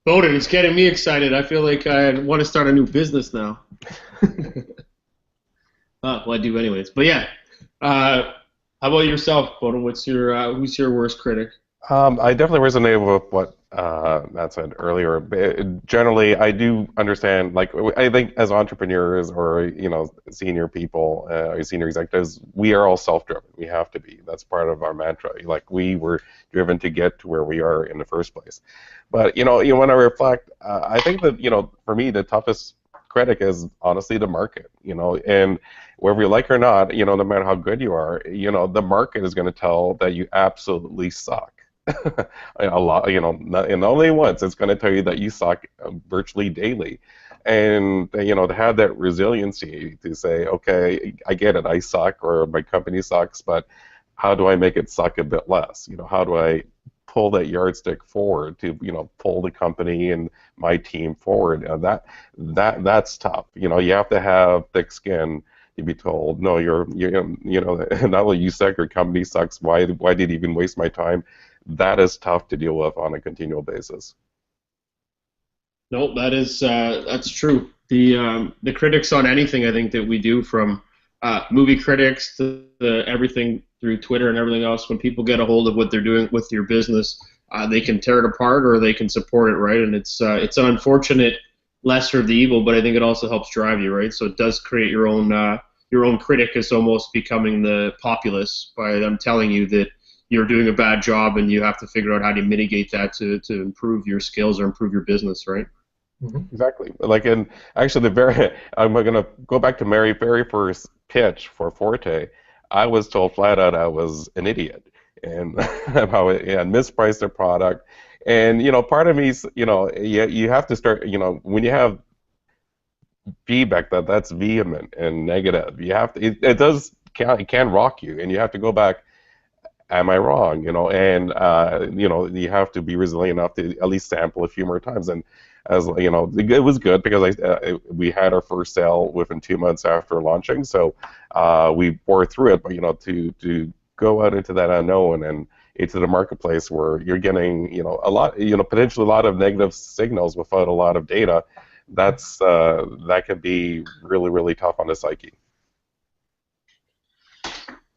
Bohdan, it's getting me excited. I feel like I want to start a new business now. Well, I do anyways. But yeah. How about yourself, Bohdan? Who's your worst critic? I definitely resonate with what Matt said earlier. Generally, I do understand. Like, I think as entrepreneurs or senior people, or senior executives, we are all self-driven. We have to be. That's part of our mantra. Like, we were driven to get to where we are in the first place. But when I reflect, I think that for me, the toughest critic is honestly the market. And whether you like it or not, no matter how good you are, the market is going to tell that you absolutely suck. A lot, and not only once, it's going to tell you that you suck virtually daily. And, to have that resiliency to say, okay, I get it, I suck, or my company sucks, but how do I make it suck a bit less? How do I pull that yardstick forward to, pull the company and my team forward? That's tough. You have to have thick skin to be told, no, you're not only you suck, your company sucks. Why did you even waste my time? That is tough to deal with on a continual basis. No, that's true. The critics on anything, I think, that we do, from movie critics to everything through Twitter and everything else, when people get a hold of what they're doing with your business, they can tear it apart or they can support it, right? And it's an unfortunate lesser of the evil, but I think it also helps drive you, right? So it does create your own critic is almost becoming the populace by them telling you that you're doing a bad job and you have to figure out how to mitigate that to improve your skills or improve your business, right? Exactly. Like, and actually, I'm going to go back to my very first pitch for Forte. I was told flat out I was an idiot and how and mispriced their product. And part of me is, you have to start, when you have feedback that's vehement and negative, you have to, it can rock you, and you have to go back. Am I wrong? And you have to be resilient enough to at least sample a few more times. And as it was good because we had our first sale within 2 months after launching, so we bore through it. But to go out into that unknown and into the marketplace where you're getting a lot, potentially a lot of negative signals without a lot of data, that can be really, really tough on the psyche.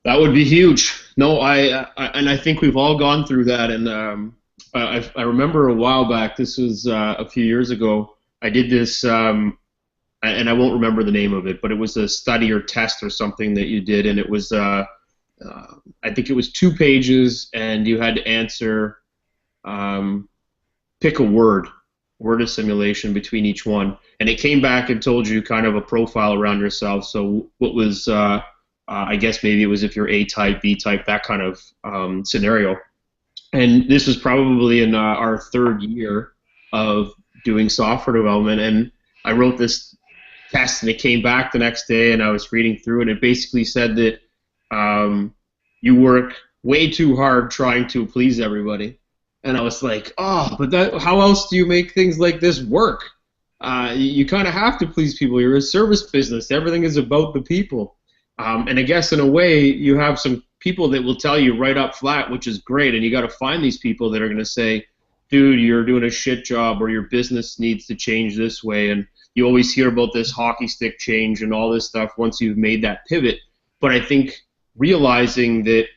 That would be huge. No, I think we've all gone through that. And I remember a while back, this was a few years ago, I did this, and I won't remember the name of it, but it was a study or test or something that you did, and it was, I think it was 2 pages, and you had to answer, pick a word assimilation between each one, and it came back and told you kind of a profile around yourself. So what was I guess maybe it was if you're A-type, B-type, that kind of scenario. And this was probably in our 3rd year of doing software development, and I wrote this test, and it came back the next day, and I was reading through it, and it basically said that you work way too hard trying to please everybody. And I was like, oh, but how else do you make things like this work? You kind of have to please people. You're a service business. Everything is about the people. And I guess in a way, you have some people that will tell you right up flat, which is great, and you got to find these people that are going to say, dude, you're doing a shit job, or your business needs to change this way. And you always hear about this hockey stick change and all this stuff once you've made that pivot. But I think realizing that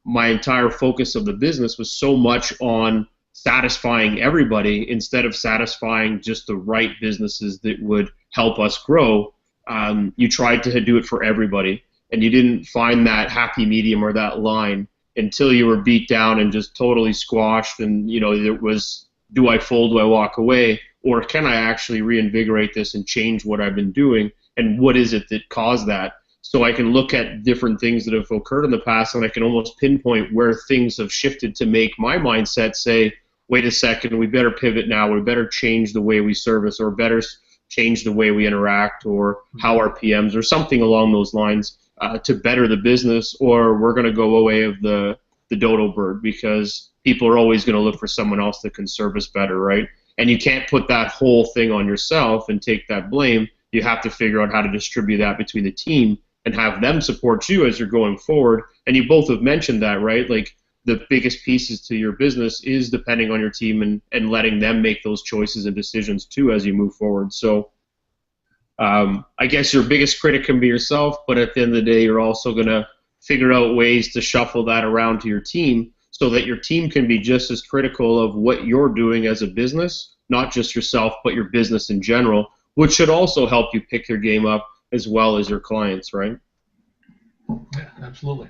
my entire focus of the business was so much on satisfying everybody instead of satisfying just the right businesses that would help us grow. You tried to do it for everybody, and you didn't find that happy medium or that line until you were beat down and just totally squashed, and it was, do I fold, do I walk away, or can I actually reinvigorate this and change what I've been doing, and what is it that caused that? So I can look at different things that have occurred in the past, and I can almost pinpoint where things have shifted to make my mindset say, wait a second, we better pivot now, we better change the way we service, or better change the way we interact, or how our PMs, or something along those lines, to better the business, or we're going to go away of the dodo bird, because people are always going to look for someone else that can service better, right? And you can't put that whole thing on yourself and take that blame. You have to figure out how to distribute that between the team and have them support you as you're going forward. And you both have mentioned that, right? Like, the biggest pieces to your business is depending on your team and letting them make those choices and decisions too as you move forward. So I guess your biggest critic can be yourself, but at the end of the day, you're also going to figure out ways to shuffle that around to your team so that your team can be just as critical of what you're doing as a business, not just yourself, but your business in general, which should also help you pick your game up as well as your clients, right? Yeah, absolutely.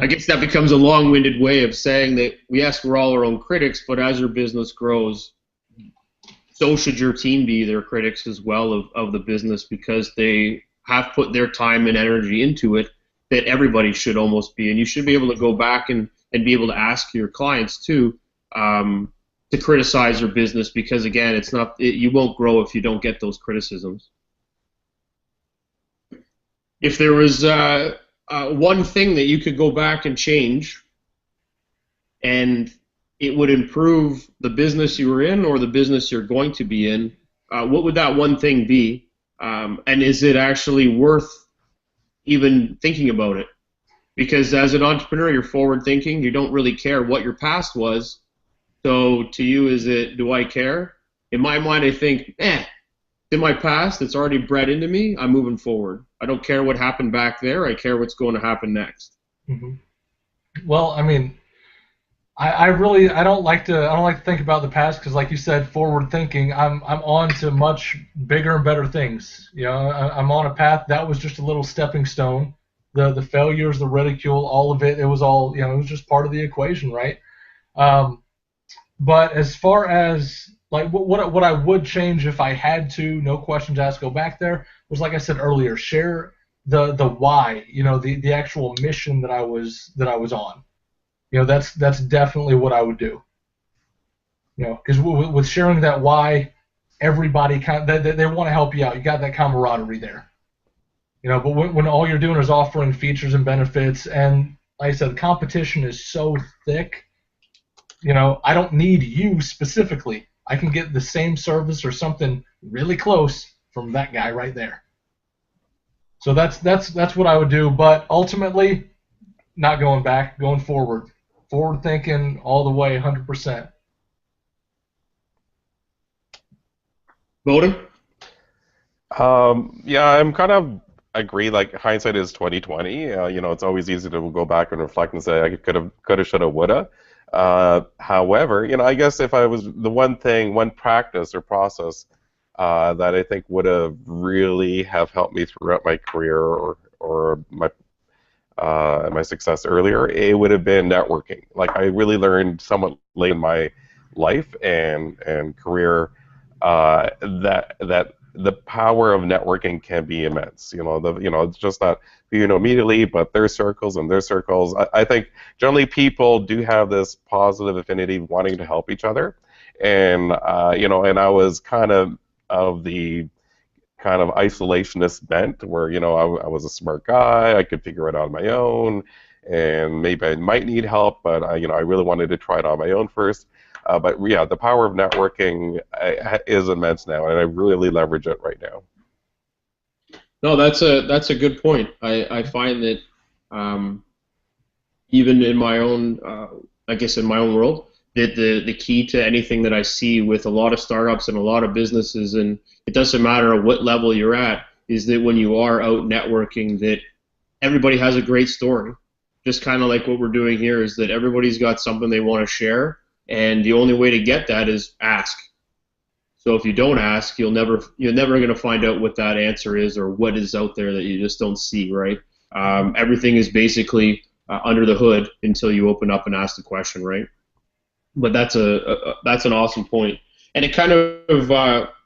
I guess that becomes a long-winded way of saying that, yes, we're all our own critics, but as your business grows, so should your team be their critics as well of the business, because they have put their time and energy into it, that everybody should almost be. And you should be able to go back and be able to ask your clients too to criticize your business, because again, you won't grow if you don't get those criticisms. If there was one thing that you could go back and change, and it would improve the business you were in or the business you're going to be in, what would that one thing be? And is it actually worth even thinking about it? Because as an entrepreneur, you're forward thinking. You don't really care what your past was. So to you, do I care? In my mind, I think, it's in my past. It's already bred into me. I'm moving forward. I don't care what happened back there. I care what's going to happen next. Mm-hmm. Well, I mean, I don't like to think about the past, because, like you said, forward thinking. I'm on to much bigger and better things. You know, I'm on a path that was just a little stepping stone. The failures, the ridicule, all of it. It was all, it was just part of the equation, right? But as far as like what I would change if I had to, no questions asked, go back there, was, like I said earlier, share the why. The actual mission that I was on. That's definitely what I would do. Because with sharing that why, everybody they want to help you out. You got that camaraderie there. But when all you're doing is offering features and benefits, and like I said, competition is so thick. I don't need you specifically. I can get the same service or something really close from that guy right there. So that's what I would do. But ultimately, not going back, going forward. Forward thinking all the way, 100%. Bohdan? Yeah, I'm kind of agree. Like, hindsight is 2020. It's always easy to go back and reflect and say I could have, shoulda, woulda. However, I guess if I was the one practice or process that I think would have really have helped me throughout my career or my success earlier, it would have been networking. Like, I really learned somewhat late in my life and career that the power of networking can be immense. It's just not immediately, but their circles and their circles. I think generally people do have this positive affinity wanting to help each other, and and I was kind of the kind of isolationist bent where I was a smart guy, I could figure it out on my own, and maybe I might need help, but I really wanted to try it on my own first. But yeah, the power of networking is immense now, and I really leverage it right now. No, that's a good point. I find that even in my own, in my own world, that the key to anything that I see with a lot of startups and a lot of businesses, and it doesn't matter what level you're at, is that when you are out networking, that everybody has a great story. Just kind of like what we're doing here, is that everybody's got something they want to share. And the only way to get that is ask. So if you don't ask, you're never going to find out what that answer is or what is out there that you just don't see, right? Everything is basically under the hood until you open up and ask the question, right? But that's an awesome point. And it kind of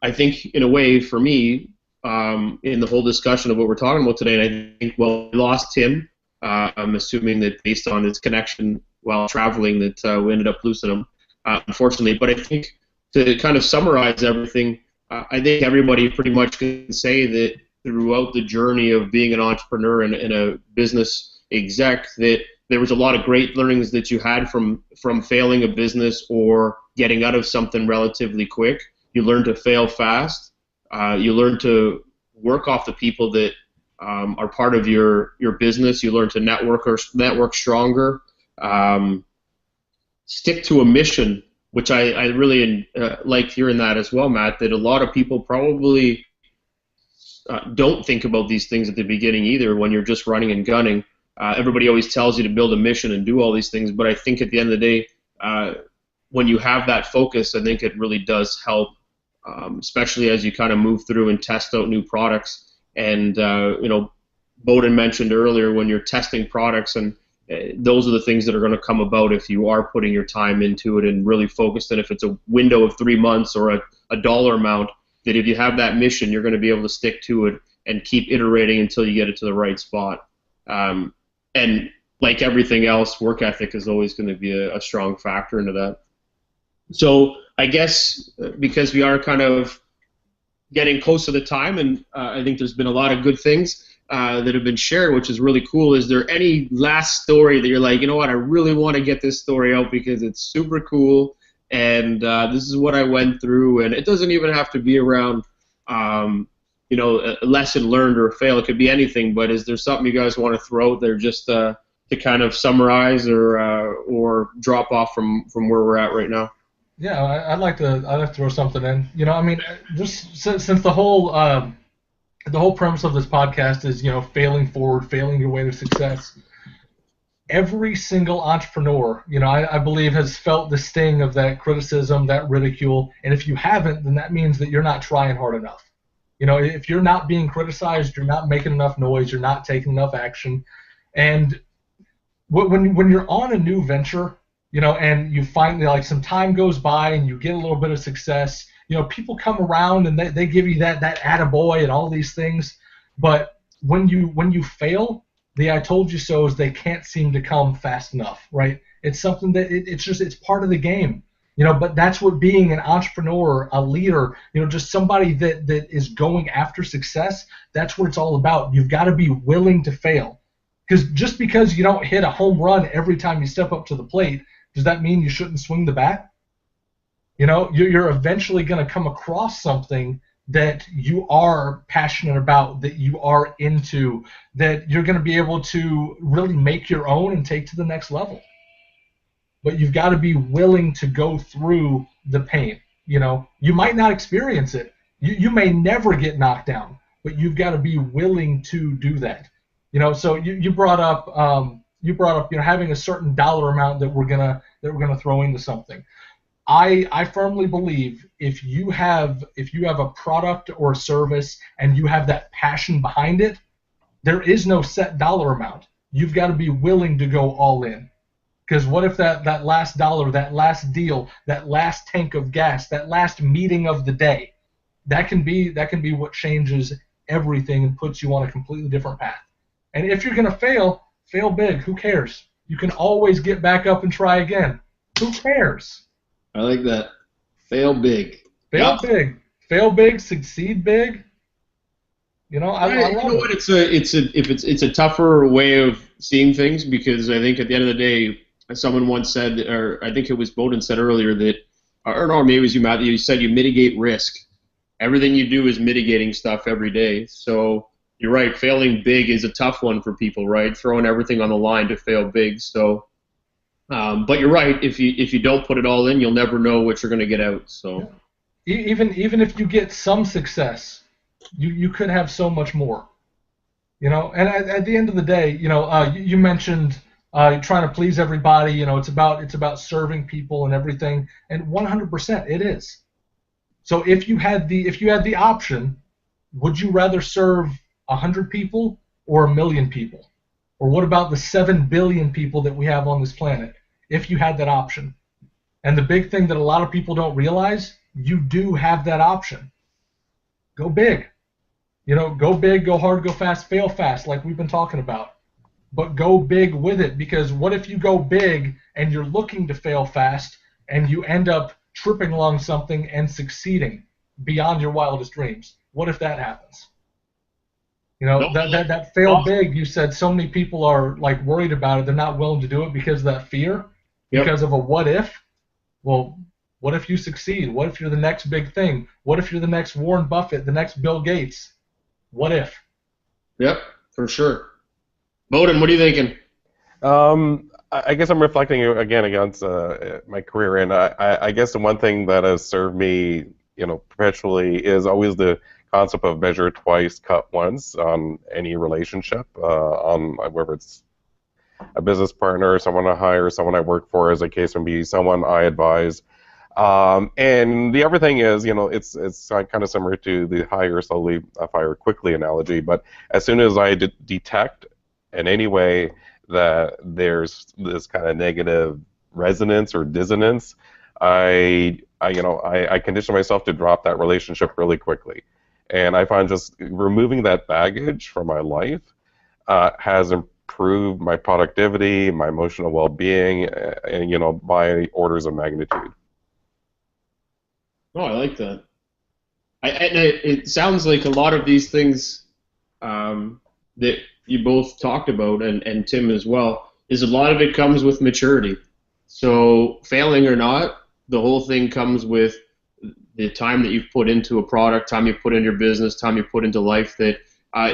I think in a way for me in the whole discussion of what we're talking about today, and I think we lost Tim. I'm assuming that based on his connection while traveling that we ended up losing him, unfortunately. But I think to kind of summarize everything, I think everybody pretty much can say that throughout the journey of being an entrepreneur and a business exec, that there was a lot of great learnings that you had from failing a business or getting out of something relatively quick. You learn to fail fast. You learn to work off the people that are part of your business. You learn to network stronger. Stick to a mission, which I really like hearing that as well, Matt, that a lot of people probably don't think about these things at the beginning either when you're just running and gunning. everybody always tells you to build a mission and do all these things, but I think at the end of the day, when you have that focus, I think it really does help, especially as you kind of move through and test out new products. And Bohdan mentioned earlier when you're testing products, and those are the things that are going to come about if you are putting your time into it and really focused. And if it's a window of 3 months or a dollar amount, that if you have that mission, you're going to be able to stick to it and keep iterating until you get it to the right spot. And like everything else, work ethic is always going to be a strong factor into that. So I guess because we are kind of getting close to the time, and I think there's been a lot of good things that have been shared, which is really cool. Is there any last story that you're like, you know what, I really want to get this story out because it's super cool, and this is what I went through, and it doesn't even have to be around, a lesson learned or a fail. It could be anything, but is there something you guys want to throw out there just to kind of summarize or drop off from where we're at right now? Yeah, I'd like to throw something in. I mean, just since the whole premise of this podcast is, failing forward, failing your way to success. Every single entrepreneur, I believe, has felt the sting of that criticism, that ridicule. And if you haven't, then that means that you're not trying hard enough. If you're not being criticized, you're not making enough noise, you're not taking enough action. And when you're on a new venture, and you find like some time goes by and you get a little bit of success, people come around and they give you that attaboy and all these things. But when you fail, the I told you so's, they can't seem to come fast enough, right? It's something that it's part of the game, but that's what being an entrepreneur, a leader, just somebody that is going after success, that's what it's all about. You've got to be willing to fail. Because just because you don't hit a home run every time you step up to the plate, does that mean you shouldn't swing the bat? You're eventually going to come across something that you are passionate about, that you are into, that you're going to be able to really make your own and take to the next level. But you've got to be willing to go through the pain. You might not experience it. You may never get knocked down, but you've got to be willing to do that. So you brought up having a certain dollar amount that we're gonna throw into something. I firmly believe if you have a product or a service and you have that passion behind it, there is no set dollar amount. You've got to be willing to go all in. Because what if that last dollar, that last deal, that last tank of gas, that last meeting of the day, that can be what changes everything and puts you on a completely different path. And if you're going to fail big. Who cares? You can always get back up and try again. Who cares? I like that. Fail big. Fail big. Fail big. Succeed big. I love it. You know what? It's a tougher way of seeing things, because I think at the end of the day, someone once said, or I think it was Bohdan said earlier that, or no, maybe it was you, Matt. You said you mitigate risk. Everything you do is mitigating stuff every day. So you're right. Failing big is a tough one for people, right? Throwing everything on the line to fail big. So, but you're right. If you don't put it all in, you'll never know what you're going to get out. So, even if you get some success, you could have so much more. And at the end of the day, you mentioned trying to please everybody. It's about serving people and everything. And 100% it is. So if you had the option, would you rather serve 100 people or 1 million people? Or what about the 7 billion people that we have on this planet, if you had that option? And the big thing that a lot of people don't realize, you do have that option. Go big. Go big, go hard, go fast, fail fast, like we've been talking about. But go big with it, because what if you go big and you're looking to fail fast and you end up tripping along something and succeeding beyond your wildest dreams? What if that happens? That fail big, you said so many people are like worried about it. They're not willing to do it because of that fear, because of a what if. Well, what if you succeed? What if you're the next big thing? What if you're the next Warren Buffett, the next Bill Gates? What if? Yep, for sure. Bohdan, what are you thinking? I guess I'm reflecting again against my career, and I guess the one thing that has served me, perpetually is always the concept of measure twice, cut once on any relationship, on whether it's a business partner, someone I hire, someone I work for, as the case may be, someone I advise. And the other thing is, it's kind of similar to the hire slowly, fire quickly analogy. But as soon as I detect in any way that there's this kind of negative resonance or dissonance, I condition myself to drop that relationship really quickly. And I find just removing that baggage from my life has improved my productivity, my emotional well-being, and by orders of magnitude. Oh, I like that. It sounds like a lot of these things that you both talked about, and Tim as well, is a lot of it comes with maturity. So failing or not, the whole thing comes with the time that you've put into a product, time you put in your business, time you put into life, that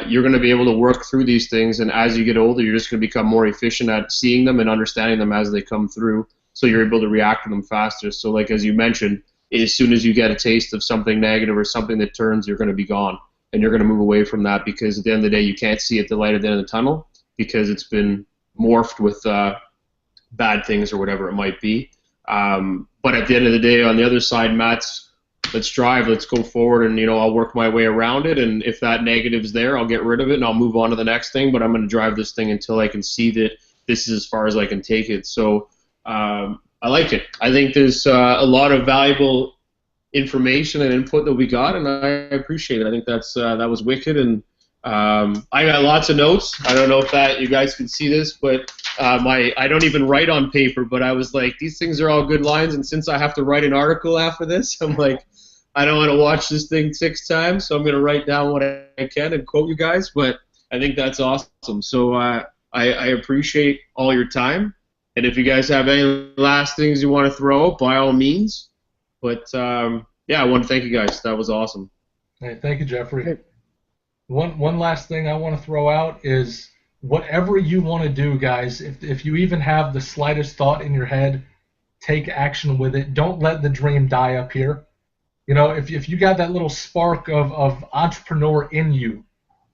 you're going to be able to work through these things, and as you get older, you're just going to become more efficient at seeing them and understanding them as they come through, so you're able to react to them faster. So like as you mentioned, as soon as you get a taste of something negative or something that turns, you're going to be gone, and you're going to move away from that, because at the end of the day, you can't see at the light at the end of the tunnel because it's been morphed with bad things or whatever it might be. But at the end of the day, on the other side, Matt's, let's drive, let's go forward, and I'll work my way around it, and if that negative's there, I'll get rid of it and I'll move on to the next thing, but I'm going to drive this thing until I can see that this is as far as I can take it. So I like it. I think there's a lot of valuable information and input that we got, and I appreciate it. I think that was wicked, and I got lots of notes. I don't know if you guys can see this, but I don't even write on paper, but I was like, these things are all good lines, and since I have to write an article after this, I'm like, I don't want to watch this thing 6 times, so I'm going to write down what I can and quote you guys, but I think that's awesome. So I appreciate all your time, and if you guys have any last things you want to throw out, by all means, but yeah, I want to thank you guys. That was awesome. Hey, thank you, Jeffrey. One last thing I want to throw out is, whatever you want to do, guys, if you even have the slightest thought in your head, take action with it. Don't let the dream die up here. If you got that little spark of entrepreneur in you,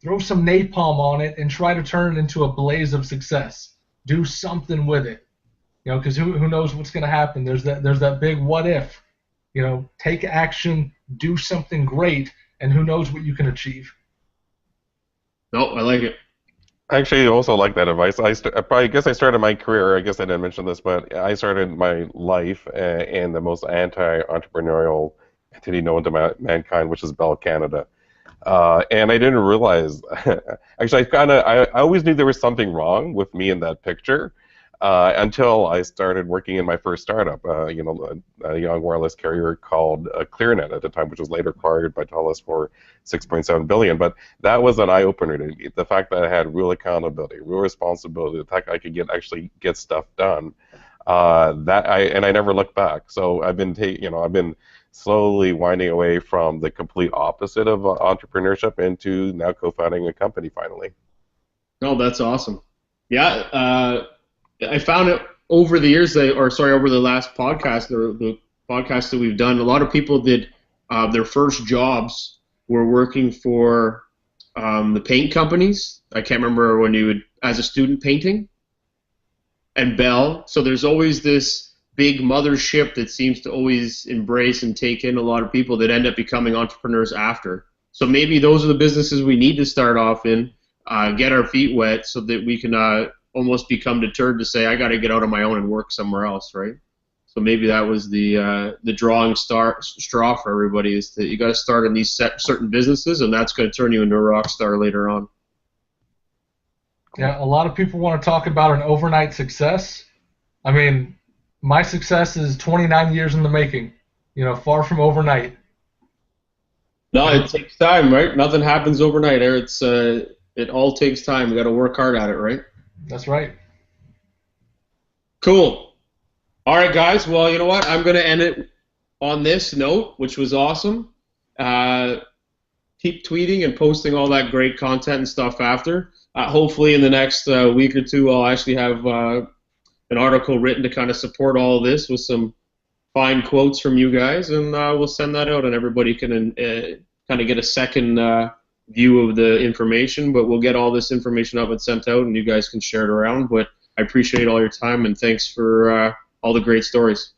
throw some napalm on it and try to turn it into a blaze of success. Do something with it. Because who knows what's going to happen. There's that big what if. Take action, do something great, and who knows what you can achieve. No, I like it. I actually also like that advice. I guess I started my career, I guess I didn't mention this, but I started my life in the most anti-entrepreneurial entity known to mankind, which is Bell Canada. And I didn't realize, actually I always knew there was something wrong with me in that picture until I started working in my first startup, a young wireless carrier called ClearNet at the time, which was later acquired by TELUS for $6.7 billion. But that was an eye-opener to me. The fact that I had real accountability, real responsibility, the fact I could actually get stuff done. And I never looked back. So I've been slowly winding away from the complete opposite of entrepreneurship into now co-founding a company finally. No, that's awesome. Yeah. I found it over the years, over the last podcast, the podcasts that we've done, a lot of people did their first jobs were working for the paint companies. I can't remember when you would, as a student, painting, and Bell. So there's always this big mothership that seems to always embrace and take in a lot of people that end up becoming entrepreneurs after. So maybe those are the businesses we need to start off in, get our feet wet so that we can almost become deterred to say, I got to get out on my own and work somewhere else, right? So maybe that was the drawing straw for everybody, is that you got to start in these certain businesses, and that's going to turn you into a rock star later on. Yeah, a lot of people want to talk about an overnight success. I mean, my success is 29 years in the making, far from overnight. No, it takes time, right? Nothing happens overnight. It all takes time. We got to work hard at it, right? That's right. Cool. All right, guys. Well, you know what? I'm going to end it on this note, which was awesome. Keep tweeting and posting all that great content and stuff after. Hopefully in the next week or two, I'll actually have an article written to kind of support all of this with some fine quotes from you guys, and we'll send that out, and everybody can kind of get a second view of the information, but we'll get all this information up and sent out, and you guys can share it around. But I appreciate all your time, and thanks for all the great stories.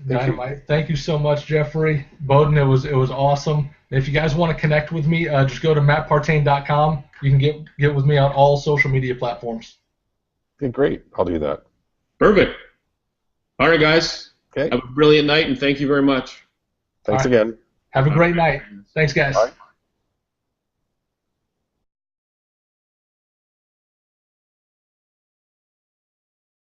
Dynamite. Thank you so much, Jeffrey. Bohdan, it was awesome. If you guys want to connect with me, just go to mattpartain.com. You can get with me on all social media platforms. Okay, great. I'll do that. Perfect. All right, guys. Okay. Have a brilliant night, and thank you very much. Thanks All right. again. Have a great night. Thanks, guys. Bye.